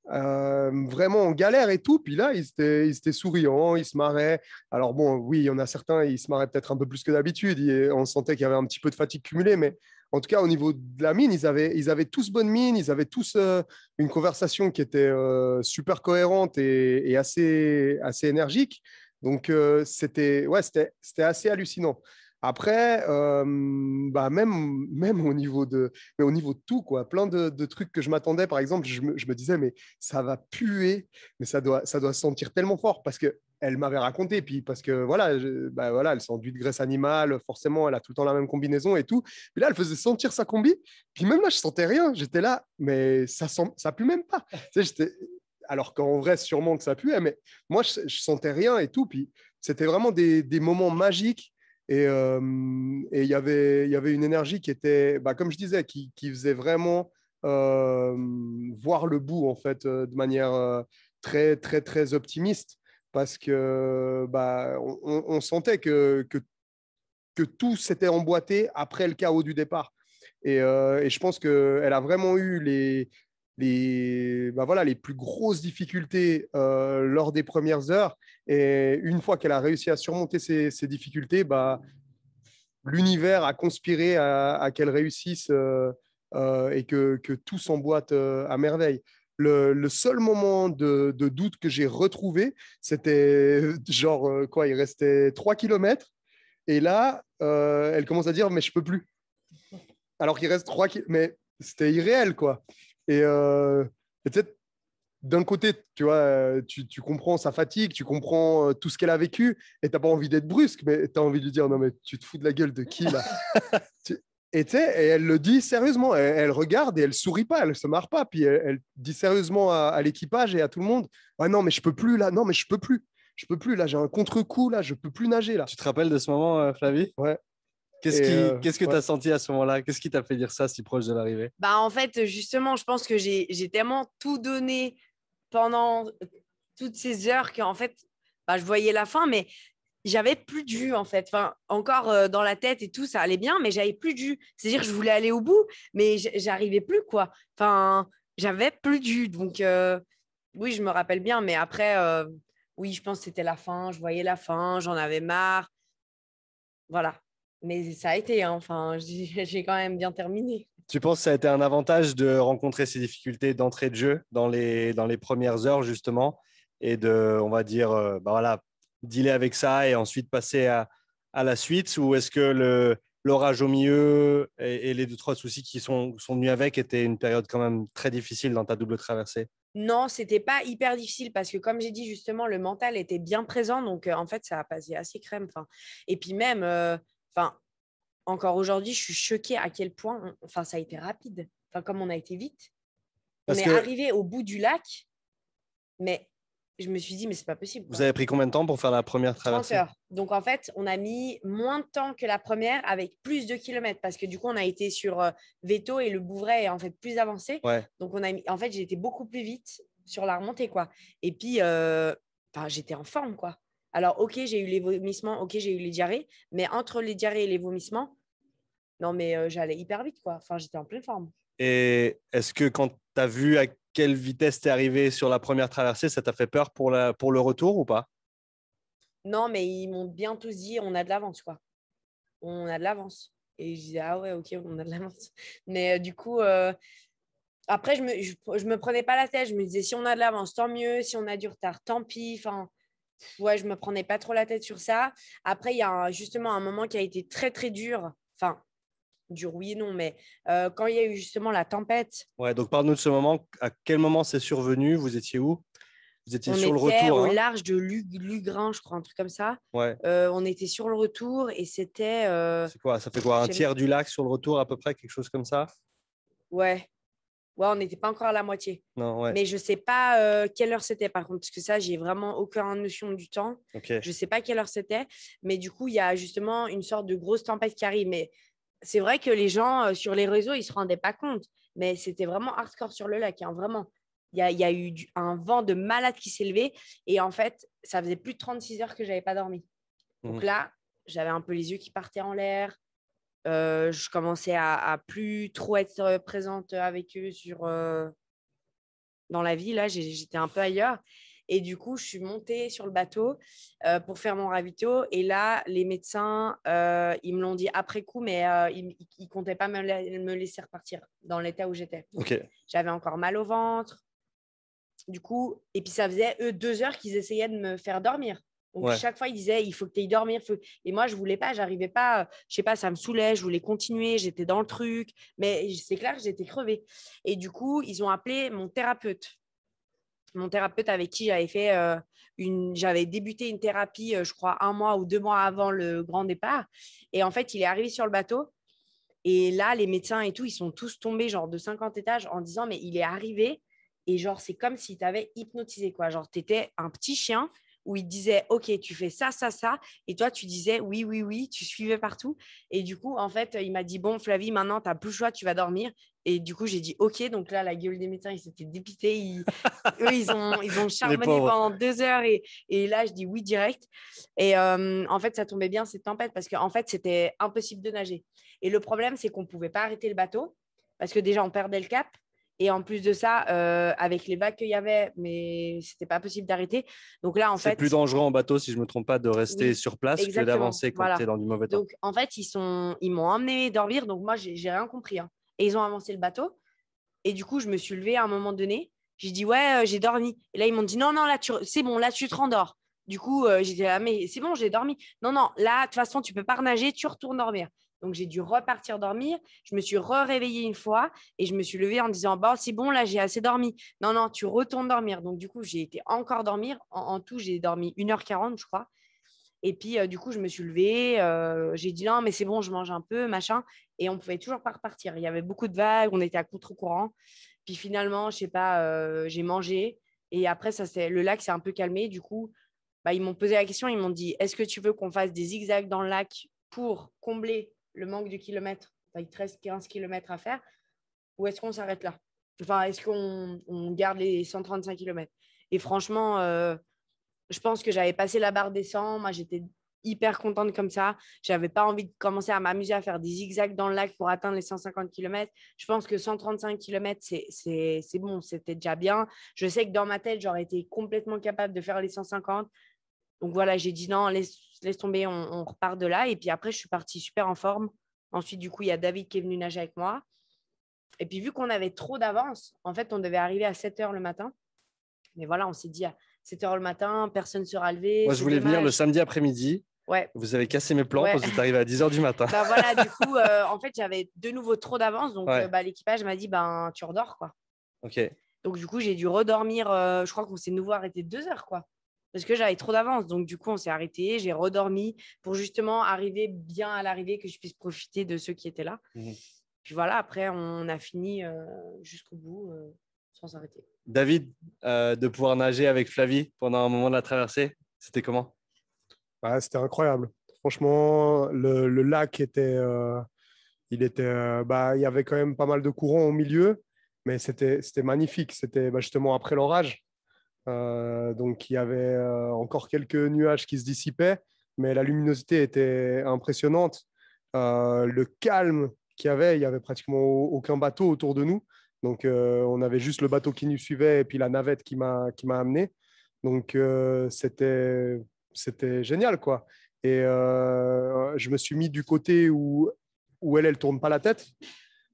vraiment en galère et tout. Puis là, ils étaient souriants, ils se marraient. Alors bon, oui, il y en a certains, ils se marraient peut-être un peu plus que d'habitude. On sentait qu'il y avait un petit peu de fatigue cumulée, mais en tout cas, au niveau de la mine, ils avaient tous bonne mine, ils avaient tous une conversation qui était super cohérente et assez énergique. Donc, c'était assez hallucinant. Après, bah même au niveau de tout, quoi, plein de trucs que je m'attendais. Par exemple, je me disais, mais ça va puer, mais ça doit sentir tellement fort parce que elle m'avait raconté, puis parce que voilà, bah voilà, elle s'enduit de graisse animale, forcément, elle a tout le temps la même combinaison et tout. Puis là, elle faisait sentir sa combi, puis même là, je sentais rien. J'étais là, mais ça pue même pas. Tu sais, alors qu'en vrai, sûrement que ça puait, mais moi, je sentais rien et tout. Puis c'était vraiment des moments magiques. Et il y avait une énergie qui était, bah, comme je disais, qui faisait vraiment voir le bout, en fait, de manière très, très, très optimiste. Parce que bah, on sentait que tout s'était emboîté après le chaos du départ. Et je pense qu'elle a vraiment eu bah voilà, les plus grosses difficultés lors des premières heures. Et une fois qu'elle a réussi à surmonter ces difficultés, bah, l'univers a conspiré à qu'elle réussisse et que tout s'emboîte à merveille. Le seul moment de doute que j'ai retrouvé, c'était genre, quoi, il restait 3 kilomètres. Et là, elle commence à dire, mais je peux plus. Alors qu'il reste 3 kilomètres. Mais c'était irréel, quoi. Et, et peut-être d'un côté, tu vois, tu comprends sa fatigue, tu comprends tout ce qu'elle a vécu, et t'as pas envie d'être brusque, mais tu as envie de lui dire, non, mais tu te fous de la gueule de qui, là? Et tu sais, et elle le dit sérieusement, elle regarde et elle sourit pas, elle se marre pas, puis elle dit sérieusement à l'équipage et à tout le monde, ah non, mais je peux plus, là, non, mais je peux plus, là, j'ai un contre-coup, là, je peux plus nager, là. Tu te rappelles de ce moment, Flavie? Ouais. Qu'est-ce que tu Ouais. as senti à ce moment-là? Qu'est-ce qui t'a fait dire ça si proche de l'arrivée? Bah, en fait, justement, je pense que j'ai tellement tout donné pendant toutes ces heures qu'en fait, bah, je voyais la fin, mais j'avais plus de jus, en fait. Enfin, encore dans la tête et tout, ça allait bien, mais j'avais plus de jus. C'est-à-dire que je voulais aller au bout, mais j'arrivais plus, quoi. Enfin, j'avais plus de jus. Donc, oui, je me rappelle bien, mais après, oui, je pense que c'était la fin. Je voyais la fin, j'en avais marre. Voilà. Mais ça a été, hein. Enfin, j'ai quand même bien terminé. Tu penses que ça a été un avantage de rencontrer ces difficultés d'entrée de jeu dans les premières heures, justement, et de, on va dire, bah voilà, dealer avec ça et ensuite passer à la suite? Ou est-ce que l'orage au milieu et les deux, trois soucis qui sont venus avec étaient une période quand même très difficile dans ta double traversée? Non, c'était pas hyper difficile parce que, comme j'ai dit justement, le mental était bien présent. Donc, en fait, ça a passé assez crème. Enfin, et puis même, enfin, encore aujourd'hui, je suis choquée à quel point, enfin, ça a été rapide. Enfin, comme on a été vite. On Parce est que arrivé au bout du lac, mais je me suis dit, mais c'est pas possible, vous quoi. avez pris combien de temps pour faire la première 30 traversée? heures. Donc, en fait, on a mis moins de temps que la première avec plus de kilomètres parce que du coup, on a été sur Veto et le Bouvray est en fait plus avancé. Ouais. Donc, en fait, j'ai été beaucoup plus vite sur la remontée, quoi. Et puis, j'étais en forme, quoi. Alors, ok, j'ai eu les vomissements, ok, j'ai eu les diarrhées, mais entre les diarrhées et les vomissements, non, mais j'allais hyper vite, quoi. Enfin, j'étais en pleine forme. Et est-ce que quand tu as vu à quelle vitesse tu es arrivé sur la première traversée, ça t'a fait peur pour le retour ou pas? Non, mais ils m'ont bien tous dit, on a de l'avance, quoi. On a de l'avance. Et je disais, ah ouais, ok, on a de l'avance. Mais du coup, après, je me prenais pas la tête. Je me disais, si on a de l'avance, tant mieux. Si on a du retard, tant pis. Enfin, ouais, je me prenais pas trop la tête sur ça. Après, il y a justement un moment qui a été très, très dur. Enfin, dur, oui et non, mais quand il y a eu justement la tempête, Ouais, donc parle-nous de ce moment. À quel moment c'est survenu? Vous étiez où? Vous étiez on sur le était retour, au hein? large de Lugrin, je crois, un truc comme ça. Ouais. On était sur le retour et c'était, C'est quoi? Ça fait quoi? je Un sais même- tiers du lac sur le retour à peu près, quelque chose comme ça? ouais, ouais, on n'était pas encore à la moitié. Non, ouais. Mais je ne sais pas quelle heure c'était, par contre, parce que ça, j'ai vraiment aucune notion du temps. Ok. Je ne sais pas quelle heure c'était. Mais du coup, il y a justement une sorte de grosse tempête qui arrive. Mais c'est vrai que les gens sur les réseaux, ils ne se rendaient pas compte. Mais c'était vraiment hardcore sur le lac, hein, vraiment. Il y a eu un vent de malade qui s'est levé. Et en fait, ça faisait plus de 36 heures que je n'avais pas dormi. Donc Mhm. là, j'avais un peu les yeux qui partaient en l'air. Je commençais à plus trop être présente avec eux sur, dans la vie. Là, j'étais un peu ailleurs. Et du coup, je suis montée sur le bateau pour faire mon ravito. Et là, les médecins, ils me l'ont dit après coup, mais ils ne comptaient pas me laisser repartir dans l'état où j'étais. Ok. J'avais encore mal au ventre. Du coup, et puis ça faisait, eux, 2 heures qu'ils essayaient de me faire dormir. Donc, Ouais. chaque fois, ils disaient, il faut que tu ailles dormir. Et moi, je ne voulais pas, j'arrivais pas, je sais pas, ça me saoulait, je voulais continuer, j'étais dans le truc. Mais c'est clair que j'étais crevée. Et du coup, ils ont appelé mon thérapeute. Mon thérapeute avec qui j'avais débuté une thérapie, je crois, 1 mois ou 2 mois avant le grand départ. Et en fait, il est arrivé sur le bateau. Et là, les médecins et tout, ils sont tous tombés genre de 50 étages en disant, mais il est arrivé. Et genre, c'est comme s'il t'avait hypnotisé, quoi. Genre, tu étais un petit chien où il disait, OK, tu fais ça, ça, ça. Et toi, tu disais, oui, oui, oui, tu suivais partout. Et du coup, en fait, il m'a dit, bon, Flavie, maintenant, tu n'as plus le choix, tu vas dormir. Et du coup, j'ai dit, OK. Donc là, la gueule des médecins, ils s'étaient dépités. Eux, ils ont Les charbonné pauvres. pendant 2 heures. Et là, je dis oui direct. Et en fait, ça tombait bien, cette tempête, parce qu'en fait, c'était impossible de nager. Et le problème, c'est qu'on ne pouvait pas arrêter le bateau parce que déjà, on perdait le cap. Et en plus de ça, avec les vagues qu'il y avait, mais c'était pas possible d'arrêter. Donc là, en C'est fait, plus dangereux en bateau, si je ne me trompe pas, de rester oui, sur place que exactement. d'avancer quand tu es Voilà. dans du mauvais temps. Donc en fait, ils m'ont emmené dormir. Donc moi, j'ai rien compris, hein. Et ils ont avancé le bateau. Et du coup, je me suis levée à un moment donné. J'ai dit, ouais, j'ai dormi. Et là, ils m'ont dit, non, non, là, c'est bon, là, tu te rendors. Du coup, j'ai dit, ah, mais c'est bon, j'ai dormi. Non, non, là, de toute façon, tu peux pas nager, tu retournes dormir. Donc, j'ai dû repartir dormir. Je me suis réveillée une fois et je me suis levée en disant, bah, c'est bon, là, j'ai assez dormi. Non, non, tu retournes dormir. Donc, du coup, j'ai été encore dormir. En tout, j'ai dormi 1h40, je crois. Et puis, du coup, je me suis levée. J'ai dit, non, mais c'est bon, je mange un peu, machin. Et on pouvait toujours pas repartir. Il y avait beaucoup de vagues, on était à contre-courant. Puis finalement, je sais pas, j'ai mangé. Et après, le lac s'est un peu calmé. Du coup, bah, ils m'ont posé la question. Ils m'ont dit, est-ce que tu veux qu'on fasse des zigzags dans le lac pour combler le manque de kilomètres? Enfin, il te reste 15 kilomètres à faire. Ou est-ce qu'on s'arrête là? Enfin, est-ce qu'on garde les 135 kilomètres? Et franchement, je pense que j'avais passé la barre des 100. Moi, j'étais hyper contente comme ça. J'avais pas envie de commencer à m'amuser à faire des zigzags dans le lac pour atteindre les 150 kilomètres. Je pense que 135 kilomètres, c'est bon, c'était déjà bien. Je sais que dans ma tête, j'aurais été complètement capable de faire les 150. Donc voilà, j'ai dit non, laisse tomber, on repart de là. Et puis après, je suis partie super en forme. Ensuite, du coup, il y a David qui est venu nager avec moi. Et puis, vu qu'on avait trop d'avance, en fait, on devait arriver à 7 heures le matin. Mais voilà, on s'est dit à 7 heures le matin, personne ne sera levé, Moi, je c'est voulais venir le dommage. samedi après-midi. Ouais, Vous avez cassé mes plans ouais. parce que vous êtes arrivé à 10 h du matin. Bah voilà, du coup, en fait, j'avais de nouveau trop d'avance. Donc, Ouais, bah, l'équipage m'a dit, ben, tu redors, quoi. ok. Donc, du coup, j'ai dû redormir. Je crois qu'on s'est de nouveau arrêté 2 heures, quoi. Parce que j'avais trop d'avance. Donc, du coup, on s'est arrêté. J'ai redormi pour justement arriver bien à l'arrivée, que je puisse profiter de ceux qui étaient là. Mhm. Puis voilà, après, on a fini jusqu'au bout sans s'arrêter. David, de pouvoir nager avec Flavie pendant un moment de la traversée, c'était comment? Ouais, c'était incroyable. Franchement, le lac il y avait quand même pas mal de courants au milieu, mais c'était magnifique. C'était justement après l'orage. Donc, il y avait encore quelques nuages qui se dissipaient, mais la luminosité était impressionnante. Le calme qu'il y avait, il n'y avait pratiquement aucun bateau autour de nous. Donc, on avait juste le bateau qui nous suivait et puis la navette qui m'a amené. Donc, c'était génial, quoi. Et je me suis mis du côté où elle ne tourne pas la tête.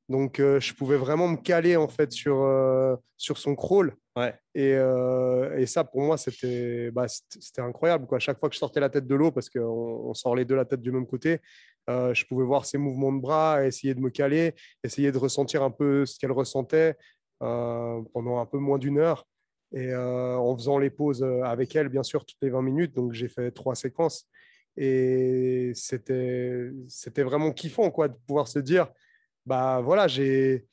Donc, je pouvais vraiment me caler en fait sur son crawl. Ouais. Et ça, pour moi, c'était incroyable, quoi. Chaque fois que je sortais la tête de l'eau, parce qu'on sort les deux la tête du même côté, je pouvais voir ses mouvements de bras, essayer de me caler, essayer de ressentir un peu ce qu'elle ressentait pendant un peu moins d'une heure. Et en faisant les pauses avec elle, bien sûr, toutes les 20 minutes. Donc, j'ai fait 3 séquences. Et c'était vraiment kiffant, quoi, de pouvoir se dire, bah voilà, j'ai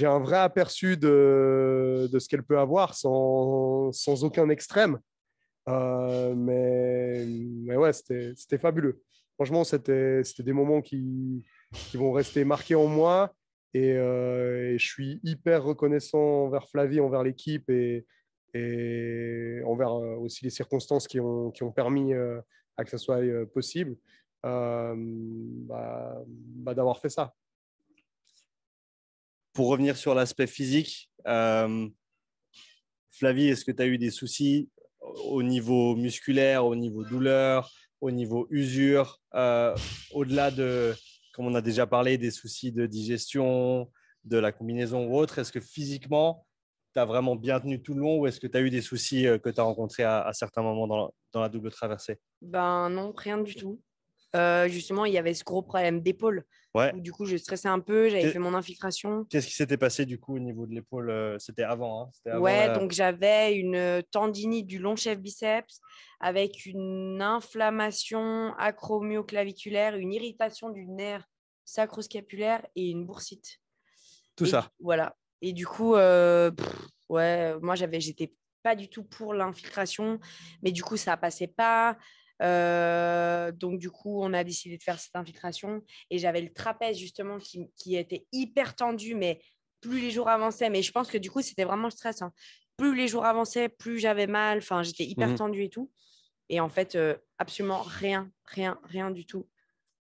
un vrai aperçu de ce qu'elle peut avoir sans aucun extrême. Mais ouais, c'était fabuleux. Franchement, c'était des moments qui vont rester marqués en moi. Et je suis hyper reconnaissant envers Flavie, envers l'équipe et envers aussi les circonstances qui ont permis à que ça soit possible d'avoir fait ça. Pour revenir sur l'aspect physique, Flavie, est-ce que tu as eu des soucis au niveau musculaire, au niveau douleur, au niveau usure, au-delà de, comme on a déjà parlé, des soucis de digestion, de la combinaison ou autre? Est-ce que physiquement, tu as vraiment bien tenu tout le long ou est-ce que tu as eu des soucis que tu as rencontrés à certains moments dans la double traversée? Ben non, rien du tout. Justement, il y avait ce gros problème d'épaule Ouais. où du coup, je stressais un peu, j'avais fait mon infiltration. Qu'est-ce qui s'était passé du coup au niveau de l'épaule? C'était avant, hein? C'était avant Ouais, donc j'avais une tendinite du long chef biceps avec une inflammation acromioclaviculaire, une irritation du nerf sacroscapulaire et une boursite. Tout ça. Voilà. Et du coup, ouais, moi, j'étais pas du tout pour l'infiltration, mais du coup, ça passait pas. Donc, du coup, on a décidé de faire cette infiltration. Et j'avais le trapèze, justement, qui était hyper tendu, mais plus les jours avançaient. Mais je pense que du coup, c'était vraiment le stress, hein. Plus les jours avançaient, plus j'avais mal. Enfin, j'étais hyper tendue et tout. Et en fait, absolument rien du tout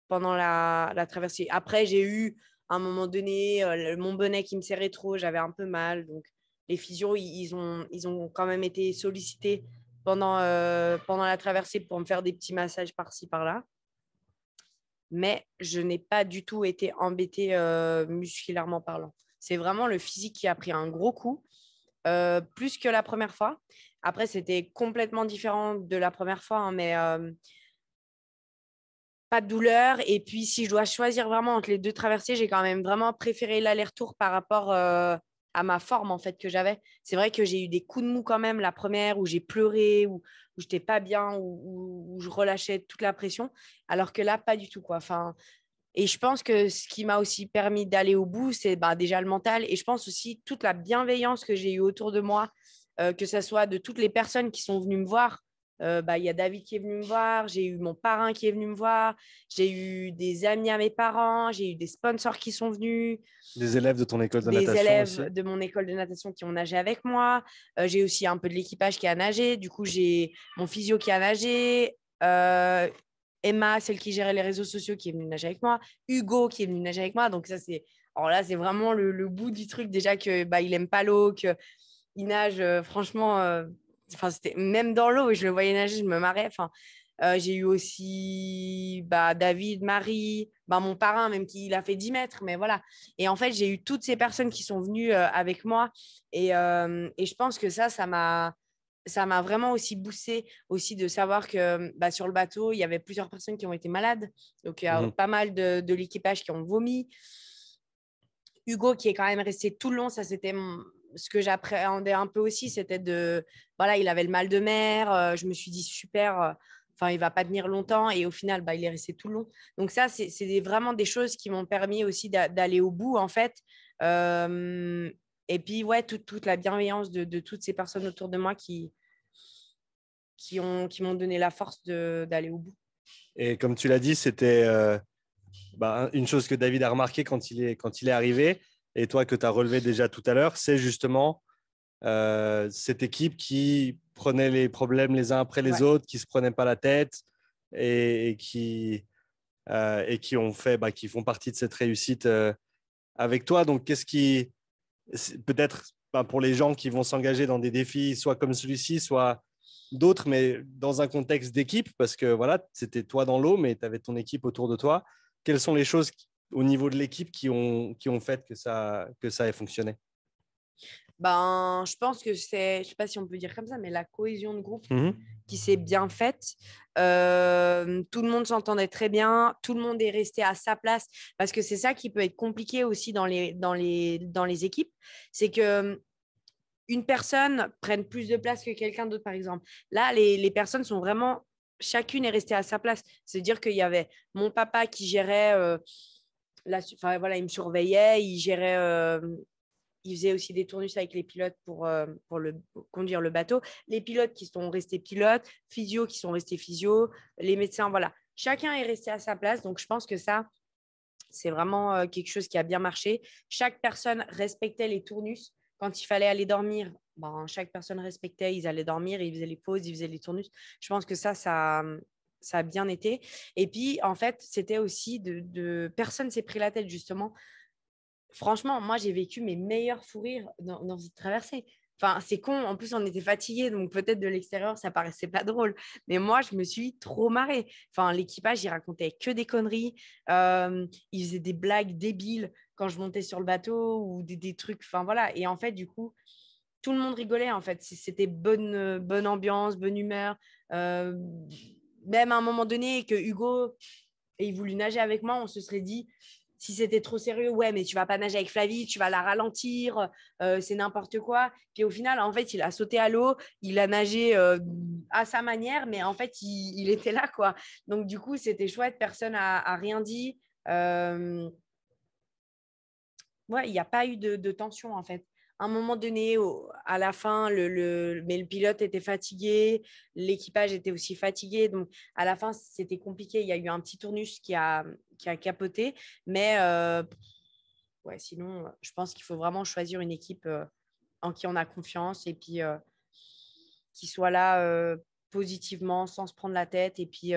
pendant la traversée. Après, j'ai eu à un moment donné mon bonnet qui me serrait trop, j'avais un peu mal. Donc, les physios, ils ont quand même été sollicités pendant la traversée pour me faire des petits massages par-ci, par-là. Mais je n'ai pas du tout été embêtée musculairement parlant. C'est vraiment le physique qui a pris un gros coup, plus que la première fois. Après, c'était complètement différent de la première fois, hein, mais pas de douleur. Et puis, si je dois choisir vraiment entre les deux traversées, j'ai quand même vraiment préféré l'aller-retour par rapport à ma forme en fait que j'avais. C'est vrai que j'ai eu des coups de mou quand même la première où j'ai pleuré, où j'étais pas bien, où je relâchais toute la pression, alors que là, pas du tout quoi. Enfin, et je pense que ce qui m'a aussi permis d'aller au bout, c'est déjà le mental. Et je pense aussi toute la bienveillance que j'ai eue autour de moi, que ce soit de toutes les personnes qui sont venues me voir. Il y a David qui est venu me voir, j'ai eu mon parrain qui est venu me voir, j'ai eu des amis à mes parents, j'ai eu des sponsors qui sont venus, des élèves de ton école de des natation aussi? élèves de mon école de natation qui ont nagé avec moi. J'ai aussi un peu de l'équipage qui a nagé. Du coup, j'ai mon physio qui a nagé. Emma, celle qui gérait les réseaux sociaux, qui est venue nager avec moi. Hugo, qui est venu nager avec moi. Donc, ça, c'est. Alors là, c'est vraiment le bout du truc. Déjà que il aime pas l'eau, qu'il nage, franchement. Enfin, c'était même dans l'eau, je le voyais nager, je me marrais. Enfin, j'ai eu aussi David, Marie, mon parrain, même qui il a fait 10 mètres, mais voilà. Et en fait, j'ai eu toutes ces personnes qui sont venues avec moi. Et je pense que ça m'a vraiment aussi boosté aussi de savoir que sur le bateau, il y avait plusieurs personnes qui ont été malades. Donc, il y a pas mal de l'équipage qui ont vomi. Hugo, qui est quand même resté tout le long, ça c'était ce que j'appréhendais un peu aussi, c'était voilà, il avait le mal de mer. Je me suis dit, super, enfin, il va pas tenir longtemps. Et au final, il est resté tout le long. Donc ça, c'est vraiment des choses qui m'ont permis aussi d'aller au bout, en fait. Et puis, ouais, toute la bienveillance de toutes ces personnes autour de moi qui m'ont donné la force d'aller au bout. Et comme tu l'as dit, c'était une chose que David a remarqué quand il est arrivé, et toi que tu as relevé déjà tout à l'heure, c'est justement cette équipe qui prenait les problèmes les uns après les autres, qui ne se prenaient pas la tête et qui qui font partie de cette réussite avec toi. Donc, peut-être pour les gens qui vont s'engager dans des défis, soit comme celui-ci, soit d'autres, mais dans un contexte d'équipe, parce que voilà, c'était toi dans l'eau, mais tu avais ton équipe autour de toi. Quelles sont les choses au niveau de l'équipe qui ont fait que ça ait fonctionné? Je pense que c'est, je sais pas si on peut dire comme ça, mais la cohésion de groupe qui s'est bien faite. Tout le monde s'entendait très bien, tout le monde est resté à sa place, parce que c'est ça qui peut être compliqué aussi dans les équipes, c'est que une personne prenne plus de place que quelqu'un d'autre, par exemple. Là, les personnes sont vraiment, chacune est restée à sa place. C'est-à-dire qu'il y avait mon papa qui gérait, enfin, voilà, il me surveillait, il gérait il faisait aussi des tournus avec les pilotes pour conduire le bateau. Les pilotes qui sont restés pilotes, physio qui sont restés physio, les médecins, voilà. Chacun est resté à sa place. Donc, je pense que ça, c'est vraiment quelque chose qui a bien marché. Chaque personne respectait les tournus. Quand il fallait aller dormir, chaque personne respectait, ils allaient dormir, ils faisaient les pauses, ils faisaient les tournus. Je pense que ça a bien été. Et puis, en fait, c'était aussi personne s'est pris la tête, justement. Franchement, moi, j'ai vécu mes meilleurs fous rires dans cette traversée. Enfin, c'est con. En plus, on était fatigués, donc peut-être de l'extérieur, ça paraissait pas drôle. Mais moi, je me suis trop marrée. Enfin, l'équipage, il racontait que des conneries. Il faisait des blagues débiles quand je montais sur le bateau ou des trucs. Enfin, voilà. Et en fait, du coup, tout le monde rigolait. En fait, c'était bonne ambiance, bonne humeur. Euh, Même à un moment donné, que Hugo ait voulu nager avec moi, on se serait dit, si c'était trop sérieux, ouais, mais tu vas pas nager avec Flavie, tu vas la ralentir, c'est n'importe quoi. Puis au final, en fait, il a sauté à l'eau, il a nagé à sa manière, mais en fait, il était là, quoi. Donc du coup, c'était chouette, personne a rien dit. Ouais, il n'y a pas eu de tension, en fait. À un moment donné, à la fin, mais le pilote était fatigué, l'équipage était aussi fatigué. Donc, à la fin, c'était compliqué. Il y a eu un petit tournus qui a capoté. Mais ouais, sinon, je pense qu'il faut vraiment choisir une équipe en qui on a confiance et puis qui soit là positivement, sans se prendre la tête et puis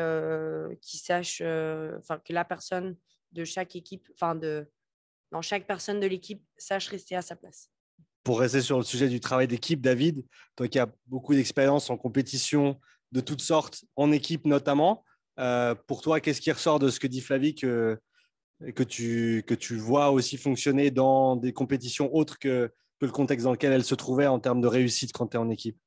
qui sache, que la personne de chaque équipe, dans chaque personne de l'équipe, sache rester à sa place. Pour rester sur le sujet du travail d'équipe, David, toi qui as beaucoup d'expérience en compétition de toutes sortes, en équipe notamment, pour toi, qu'est-ce qui ressort de ce que dit Flavie que tu vois aussi fonctionner dans des compétitions autres que le contexte dans lequel elle se trouvait en termes de réussite quand tu es en équipe?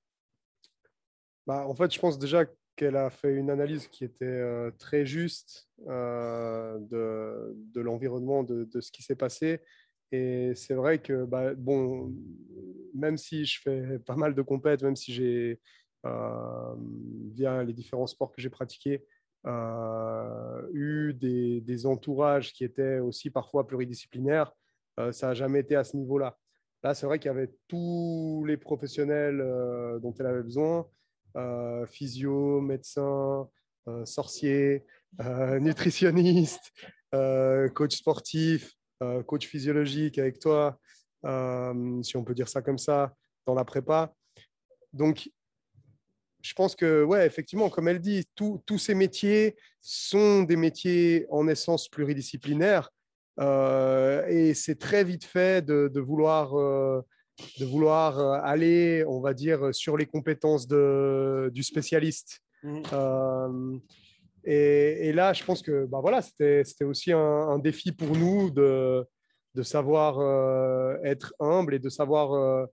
En fait, je pense déjà qu'elle a fait une analyse qui était très juste de l'environnement, de ce qui s'est passé. Et c'est vrai que, bon, même si je fais pas mal de compètes, même si j'ai, via les différents sports que j'ai pratiqués, eu des entourages qui étaient aussi parfois pluridisciplinaires, ça n'a jamais été à ce niveau-là. Là, c'est vrai qu'il y avait tous les professionnels dont elle avait besoin, physio, médecin, sorcier, nutritionniste, coach sportif, coach physiologique avec toi, si on peut dire ça comme ça, dans la prépa. Donc, je pense que, ouais, effectivement, comme elle dit, tous ces métiers sont des métiers en essence pluridisciplinaires. Et c'est très vite fait de vouloir aller, on va dire, sur les compétences du spécialiste. Euh, et là, je pense que voilà, c'était aussi un défi pour nous de savoir être humble et de savoir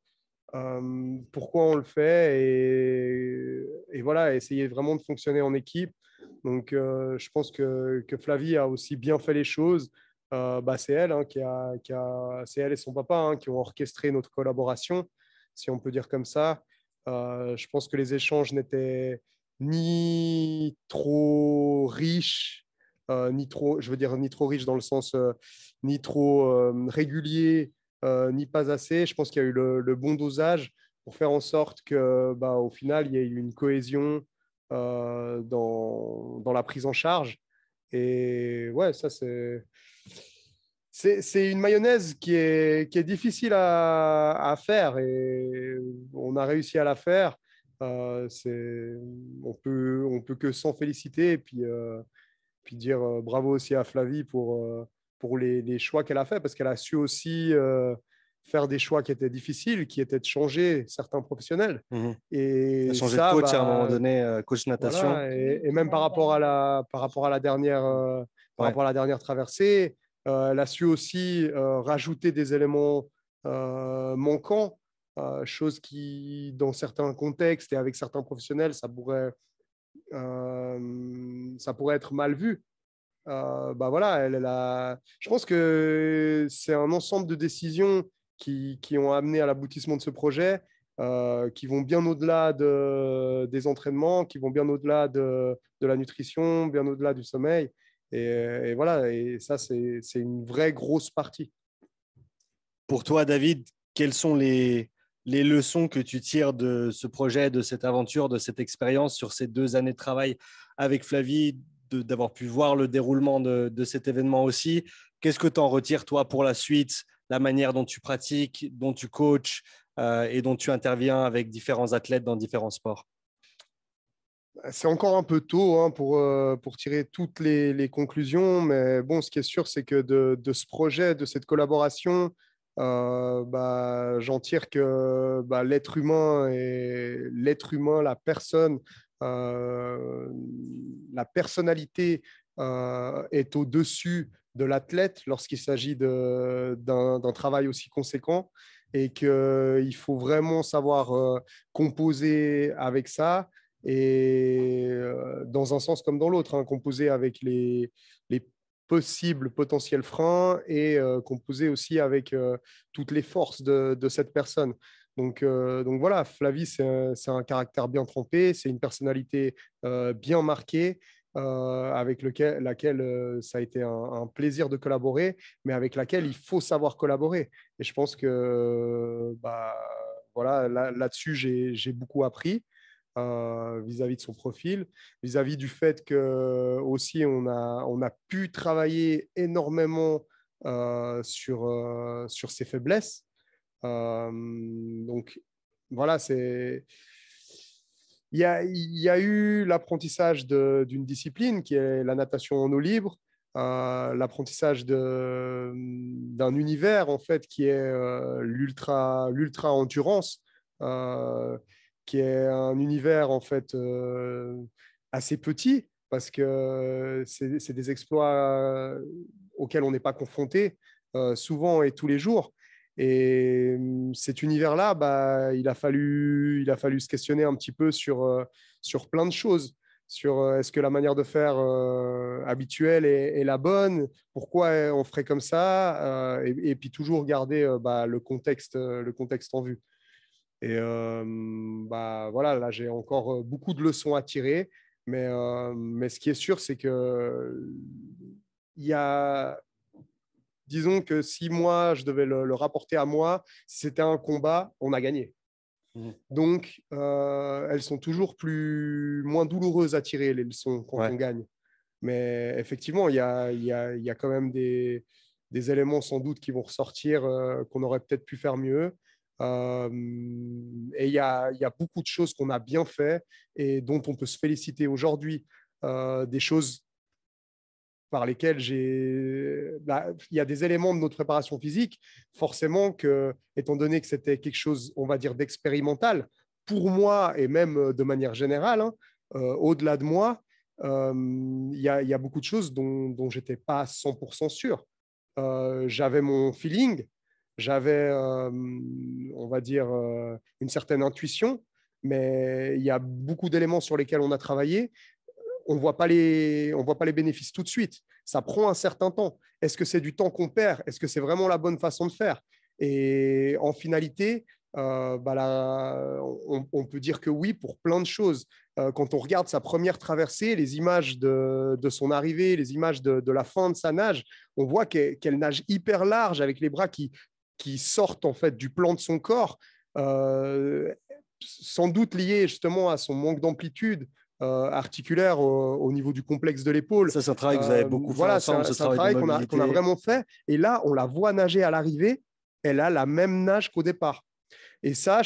pourquoi on le fait et voilà, essayer vraiment de fonctionner en équipe. Donc, je pense que Flavie a aussi bien fait les choses. C'est elle, hein, c'est elle et son papa hein, qui ont orchestré notre collaboration, si on peut dire comme ça. Je pense que les échanges n'étaient ni trop riches, ni trop, je veux dire, ni trop riches dans le sens ni trop réguliers, ni pas assez. Je pense qu'il y a eu le bon dosage pour faire en sorte que, au final, il y ait eu une cohésion dans la prise en charge. Et ouais, ça, c'est une mayonnaise qui est difficile à faire et on a réussi à la faire. On peut que s'en féliciter et puis dire bravo aussi à Flavie pour les choix qu'elle a fait parce qu'elle a su aussi faire des choix qui étaient difficiles, qui étaient de changer certains professionnels. Mmh. Tu as Et changé de ça, coach à un moment donné, coach natation. voilà, et même par Ouais. rapport à la dernière traversée, elle a su aussi rajouter des éléments manquants, chose qui, dans certains contextes et avec certains professionnels, ça pourrait être mal vu. Voilà, je pense que c'est un ensemble de décisions qui ont amené à l'aboutissement de ce projet, qui vont bien au-delà des entraînements, qui vont bien au-delà de la nutrition, bien au-delà du sommeil. Et voilà, et ça, c'est une vraie grosse partie. Pour toi, David, quelles sont les leçons que tu tires de ce projet, de cette aventure, de cette expérience sur ces 2 années de travail avec Flavie, d'avoir pu voir le déroulement de cet événement aussi? Qu'est-ce que tu en retires, toi, pour la suite, la manière dont tu pratiques, dont tu coaches et dont tu interviens avec différents athlètes dans différents sports? C'est encore un peu tôt hein, pour tirer toutes les conclusions, mais bon, ce qui est sûr, c'est que de ce projet, de cette collaboration, j'en tire que l'être humain, la personne, la personnalité est au-dessus de l'athlète lorsqu'il s'agit d'un travail aussi conséquent et qu'il faut vraiment savoir composer avec ça et dans un sens comme dans l'autre, hein, composer avec les possibles potentiels freins et composer aussi avec toutes les forces de cette personne. Donc voilà, Flavie, c'est un caractère bien trempé, c'est une personnalité bien marquée, avec laquelle ça a été un plaisir de collaborer, mais avec laquelle il faut savoir collaborer. Et je pense que voilà, là-dessus, j'ai beaucoup appris vis-à-vis de son profil, vis-à-vis du fait que aussi on a pu travailler énormément sur ses faiblesses. Donc voilà, il y a eu l'apprentissage d'une discipline qui est la natation en eau libre, l'apprentissage d'un univers en fait qui est l'ultra endurance, qui est un univers en fait assez petit parce que c'est des exploits auxquels on n'est pas confronté souvent et tous les jours. Et cet univers-là, il a fallu se questionner un petit peu sur plein de choses, sur est-ce que la manière de faire habituelle est la bonne, pourquoi on ferait comme ça, et puis toujours garder le contexte en vue. Et voilà, là, j'ai encore beaucoup de leçons à tirer, mais ce qui est sûr, c'est que il y a disons que si moi, je devais le rapporter à moi, si c'était un combat, on a gagné. Donc, elles sont toujours moins douloureuses à tirer, les leçons, quand on gagne. Mais effectivement, il y a quand même des éléments sans doute qui vont ressortir, qu'on aurait peut-être pu faire mieux. Et il y a beaucoup de choses qu'on a bien fait et dont on peut se féliciter aujourd'hui. Des choses par lesquels il y a des éléments de notre préparation physique, forcément que, étant donné que c'était quelque chose, on va dire, d'expérimental, pour moi et même de manière générale, hein, au-delà de moi, il y a beaucoup de choses dont je n'étais pas 100% sûr. J'avais mon feeling, j'avais, on va dire, une certaine intuition, mais il y a beaucoup d'éléments sur lesquels on a travaillé on ne voit pas les bénéfices tout de suite. Ça prend un certain temps. Est-ce que c'est du temps qu'on perd? Est-ce que c'est vraiment la bonne façon de faire? Et en finalité, on peut dire que oui pour plein de choses. Quand on regarde sa première traversée, les images de son arrivée, les images de la fin de sa nage, on voit qu'elle nage hyper large avec les bras qui sortent en fait du plan de son corps, sans doute lié justement à son manque d'amplitude articulaire au niveau du complexe de l'épaule. Ça, c'est un travail que vous avez beaucoup fait ensemble, c'est un travail qu'on a vraiment fait. Et là, on la voit nager à l'arrivée. Elle a la même nage qu'au départ. Et ça,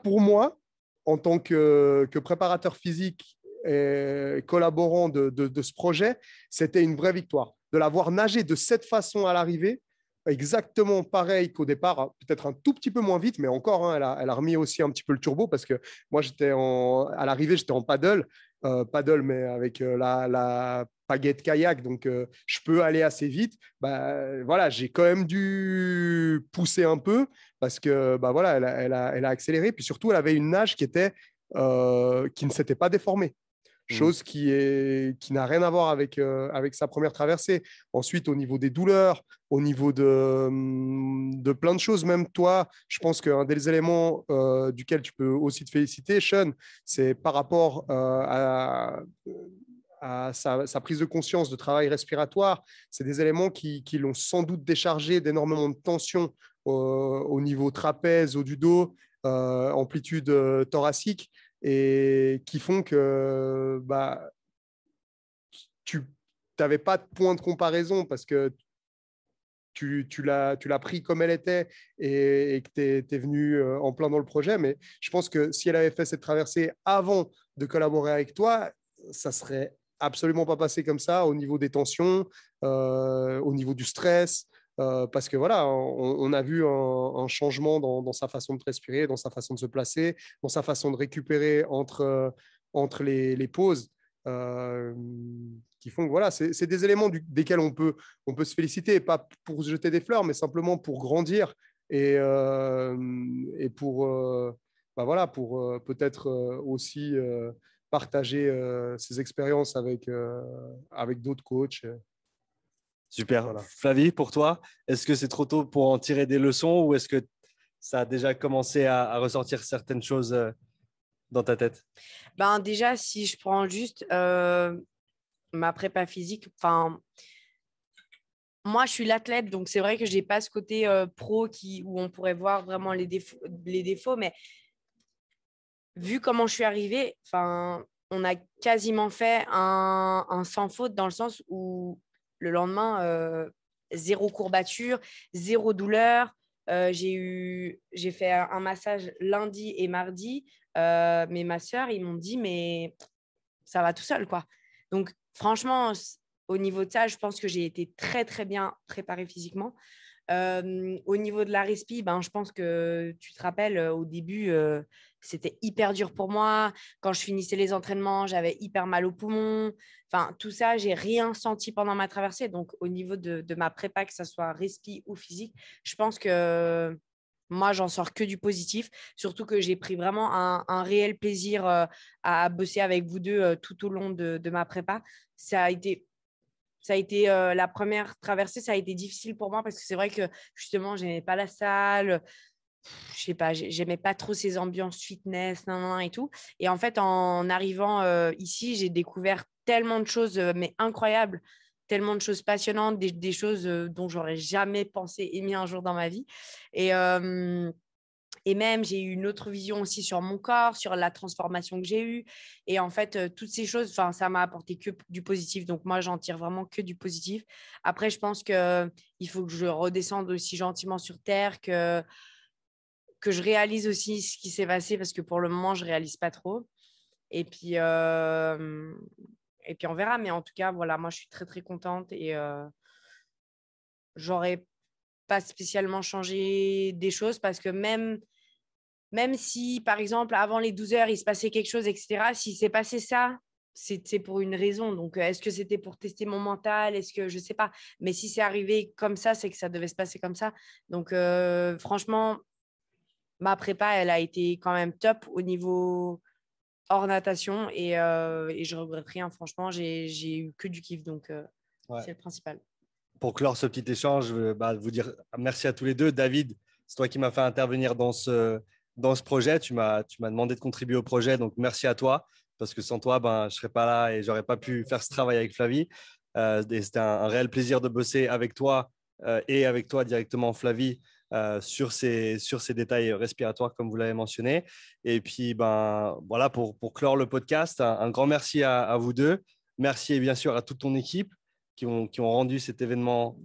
pour moi, en tant que préparateur physique et collaborant de ce projet, c'était une vraie victoire. De la voir nager de cette façon à l'arrivée, exactement pareil qu'au départ, peut-être un tout petit peu moins vite, mais encore, hein, elle a remis aussi un petit peu le turbo parce que moi, à l'arrivée, j'étais en paddle, mais avec la pagaie de kayak, donc je peux aller assez vite. Voilà, j'ai quand même dû pousser un peu parce que voilà, elle a accéléré, puis surtout, elle avait une nage qui ne s'était pas déformée. Chose qui n'a rien à voir avec sa première traversée. Ensuite, au niveau des douleurs, au niveau de plein de choses, même toi, je pense qu'un des éléments duquel tu peux aussi te féliciter, Sean, c'est par rapport à sa prise de conscience de travail respiratoire. C'est des éléments qui l'ont sans doute déchargé d'énormément de tension au niveau trapèze, haut du dos, amplitude thoracique, et qui font que tu n'avais pas de point de comparaison parce que tu l'as pris comme elle était et que tu es venu en plein dans le projet. Mais je pense que si elle avait fait cette traversée avant de collaborer avec toi, ça serait absolument pas passé comme ça au niveau des tensions, au niveau du stress. parce que voilà, on a vu un changement dans sa façon de respirer, dans sa façon de se placer, dans sa façon de récupérer entre les pauses. Qui font que voilà, c'est des éléments desquels on peut se féliciter, pas pour se jeter des fleurs, mais simplement pour grandir et pour, voilà, pour peut-être aussi partager ces expériences avec d'autres coachs. Super. Voilà. Flavie, pour toi, est-ce que c'est trop tôt pour en tirer des leçons ou est-ce que ça a déjà commencé à ressortir certaines choses dans ta tête? Ben, déjà, si je prends juste ma prépa physique, enfin, moi, je suis l'athlète, donc c'est vrai que je n'ai pas ce côté pro où on pourrait voir vraiment les défauts, mais vu comment je suis arrivée, enfin, on a quasiment fait un sans faute dans le sens où le lendemain, zéro courbature, zéro douleur. J'ai fait un massage lundi et mardi, mais ma soeur, ils m'ont dit, mais ça va tout seul, quoi. Donc, franchement, au niveau de ça, je pense que j'ai été très, très bien préparée physiquement. Au niveau de la respi, ben, je pense que tu te rappelles, au début, c'était hyper dur pour moi. Quand je finissais les entraînements, j'avais hyper mal aux poumons. Enfin, tout ça, j'ai rien senti pendant ma traversée. Donc, au niveau de ma prépa, que ce soit respi ou physique, je pense que moi, j'en sors que du positif. Surtout que j'ai pris vraiment un réel plaisir à bosser avec vous deux tout au long de ma prépa. Ça a été la première traversée, ça a été difficile pour moi parce que c'est vrai que justement, je n'aimais pas la salle. Je sais pas, j'aimais pas trop ces ambiances fitness, nan, nan, et tout. Et en fait, en arrivant ici, j'ai découvert tellement de choses, mais incroyables, tellement de choses passionnantes, des choses dont j'aurais jamais pensé aimer un jour dans ma vie. Et, euh, et même, j'ai eu une autre vision aussi sur mon corps, sur la transformation que j'ai eue. Et en fait, toutes ces choses, ça m'a apporté que du positif. Donc, moi, j'en tire vraiment que du positif. Après, je pense qu'il faut que je redescende aussi gentiment sur Terre, que je réalise aussi ce qui s'est passé, parce que pour le moment, je ne réalise pas trop. Et puis, on verra. Mais en tout cas, voilà, moi, je suis très, très contente. Et j'aurais pas spécialement changé des choses parce que même si, par exemple, avant les 12 heures, il se passait quelque chose, etc., s'il s'est passé ça, c'est pour une raison. Donc, est-ce que c'était pour tester mon mental? Est-ce que je ne sais pas. Mais si c'est arrivé comme ça, c'est que ça devait se passer comme ça. Donc, franchement, ma prépa, elle a été quand même top au niveau hors natation et je regrette rien. Franchement, j'ai eu que du kiff. Donc, Ouais. c'est le principal. Pour clore ce petit échange, je veux vous dire merci à tous les deux. David, c'est toi qui m'as fait intervenir dans ce projet. Tu m'as demandé de contribuer au projet, donc merci à toi, parce que sans toi, je ne serais pas là et je n'aurais pas pu faire ce travail avec Flavie. Et c'était un réel plaisir de bosser avec toi et avec toi directement, Flavie, sur ces détails respiratoires, comme vous l'avez mentionné. Et puis, voilà, pour clore le podcast, un grand merci à vous deux. Merci et bien sûr à toute ton équipe qui ont rendu cet événement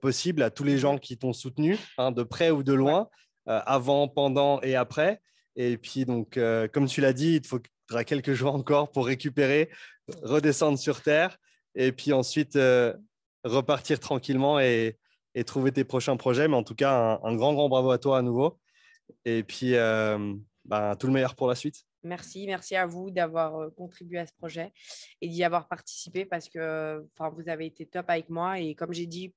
possible, à tous les gens qui t'ont soutenu, de près ou de loin, avant, pendant et après. Et puis, donc, comme tu l'as dit, il te faudra quelques jours encore pour récupérer, redescendre sur Terre et puis ensuite repartir tranquillement et trouver tes prochains projets. Mais en tout cas, un grand, grand bravo à toi à nouveau. Et puis, tout le meilleur pour la suite. Merci à vous d'avoir contribué à ce projet et d'y avoir participé parce que vous avez été top avec moi et comme j'ai dit,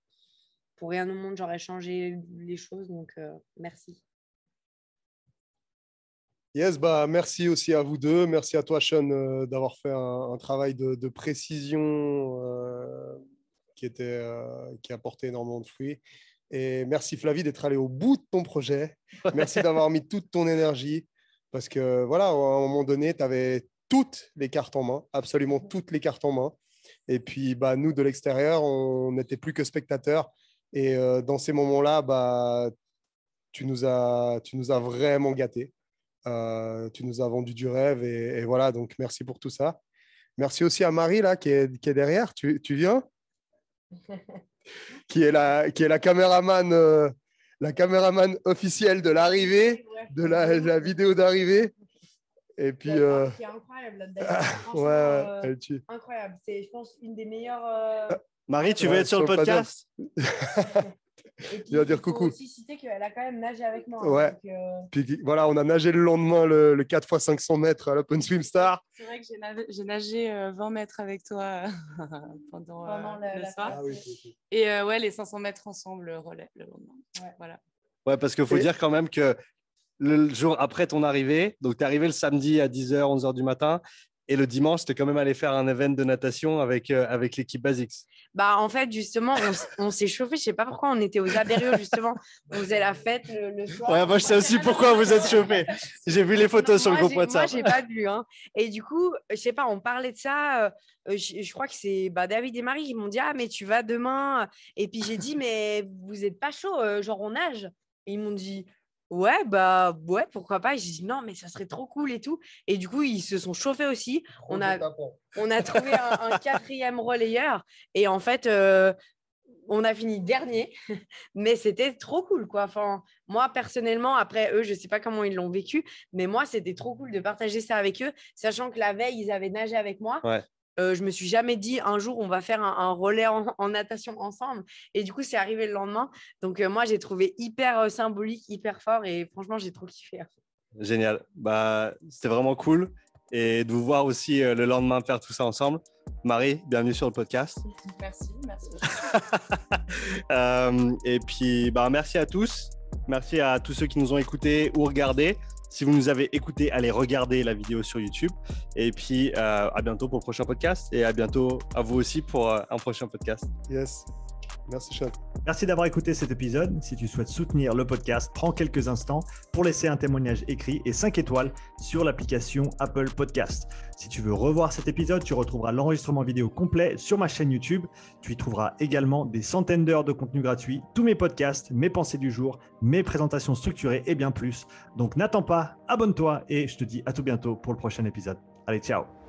pour rien au monde, j'aurais changé les choses. Donc, merci. Yes, merci aussi à vous deux. Merci à toi, Sean, d'avoir fait un travail de précision qui a porté énormément de fruits. Et merci, Flavie, d'être allé au bout de ton projet. Merci d'avoir mis toute ton énergie. Parce que, voilà, à un moment donné, tu avais toutes les cartes en main, absolument toutes les cartes en main. Et puis, nous, de l'extérieur, on n'était plus que spectateurs. Et dans ces moments-là, tu nous as vraiment gâtés. Tu nous as vendu du rêve. Et voilà, donc merci pour tout ça. Merci aussi à Marie, là, qui est derrière. Tu viens qui est la caméraman officielle de l'arrivée, de la vidéo d'arrivée. Et puis, qui est incroyable là-dedans. elle tue. Incroyable. C'est, je pense, une des meilleures. Marie, tu veux être sur le podcast? Et puis, il va dire coucou. Il faut aussi citer qu'elle a quand même nagé avec moi. Ouais. Donc, Puis voilà, on a nagé le lendemain le 4x500 mètres à l'Open Swim Star. C'est vrai que j'ai nagé 20 mètres avec toi pendant le soir. Ah, oui. Et ouais, les 500 mètres ensemble, le relais le lendemain. Ouais. Voilà. Ouais, parce qu'il faut dire quand même que le jour après ton arrivée, donc tu es arrivé le samedi à 10h, 11h du matin, et le dimanche, tu es quand même allé faire un event de natation avec l'équipe Basics. Bah, en fait, justement, on s'est chauffé. Je sais pas pourquoi on était aux Abériaux, justement. On faisait la fête le soir. Ouais, moi, je sais aussi pourquoi vous êtes chauffé. J'ai vu les photos sur le groupe WhatsApp. Moi, j'ai pas bu. Hein. Et du coup, je sais pas, on parlait de ça. Je crois que c'est David et Marie qui m'ont dit « Ah, mais tu vas demain ?» Et puis, j'ai dit « Mais vous êtes pas chaud, genre on nage ?» Et ils m'ont dit « Ouais, bah ouais, pourquoi pas ?» Et j'ai dit « Non, mais ça serait trop cool et tout. » Et du coup, ils se sont chauffés aussi. On a trouvé un 4e relayeur. Et en fait, on a fini dernier. Mais c'était trop cool, quoi. Enfin, moi, personnellement, après eux, je sais pas comment ils l'ont vécu. Mais moi, c'était trop cool de partager ça avec eux. Sachant que la veille, ils avaient nagé avec moi. Ouais. Je me suis jamais dit un jour on va faire un relais en natation ensemble et du coup c'est arrivé le lendemain donc moi j'ai trouvé hyper symbolique, hyper fort et franchement j'ai trop kiffé. Génial, bah, c'était vraiment cool et de vous voir aussi le lendemain faire tout ça ensemble. Marie, bienvenue sur le podcast. Merci. Et puis bah, merci à tous, merci à tous ceux qui nous ont écoutés ou regardés. Si vous nous avez écoutés, allez regarder la vidéo sur YouTube. Et puis, à bientôt pour le prochain podcast. Et à bientôt à vous aussi pour un prochain podcast. Yes. Merci, Sean. Merci d'avoir écouté cet épisode. Si tu souhaites soutenir le podcast, prends quelques instants pour laisser un témoignage écrit et 5 étoiles sur l'application Apple Podcast. Si tu veux revoir cet épisode, tu retrouveras l'enregistrement vidéo complet sur ma chaîne YouTube. Tu y trouveras également des centaines d'heures de contenu gratuit, tous mes podcasts, mes pensées du jour, mes présentations structurées et bien plus. Donc n'attends pas, abonne-toi et je te dis à tout bientôt pour le prochain épisode. Allez, ciao!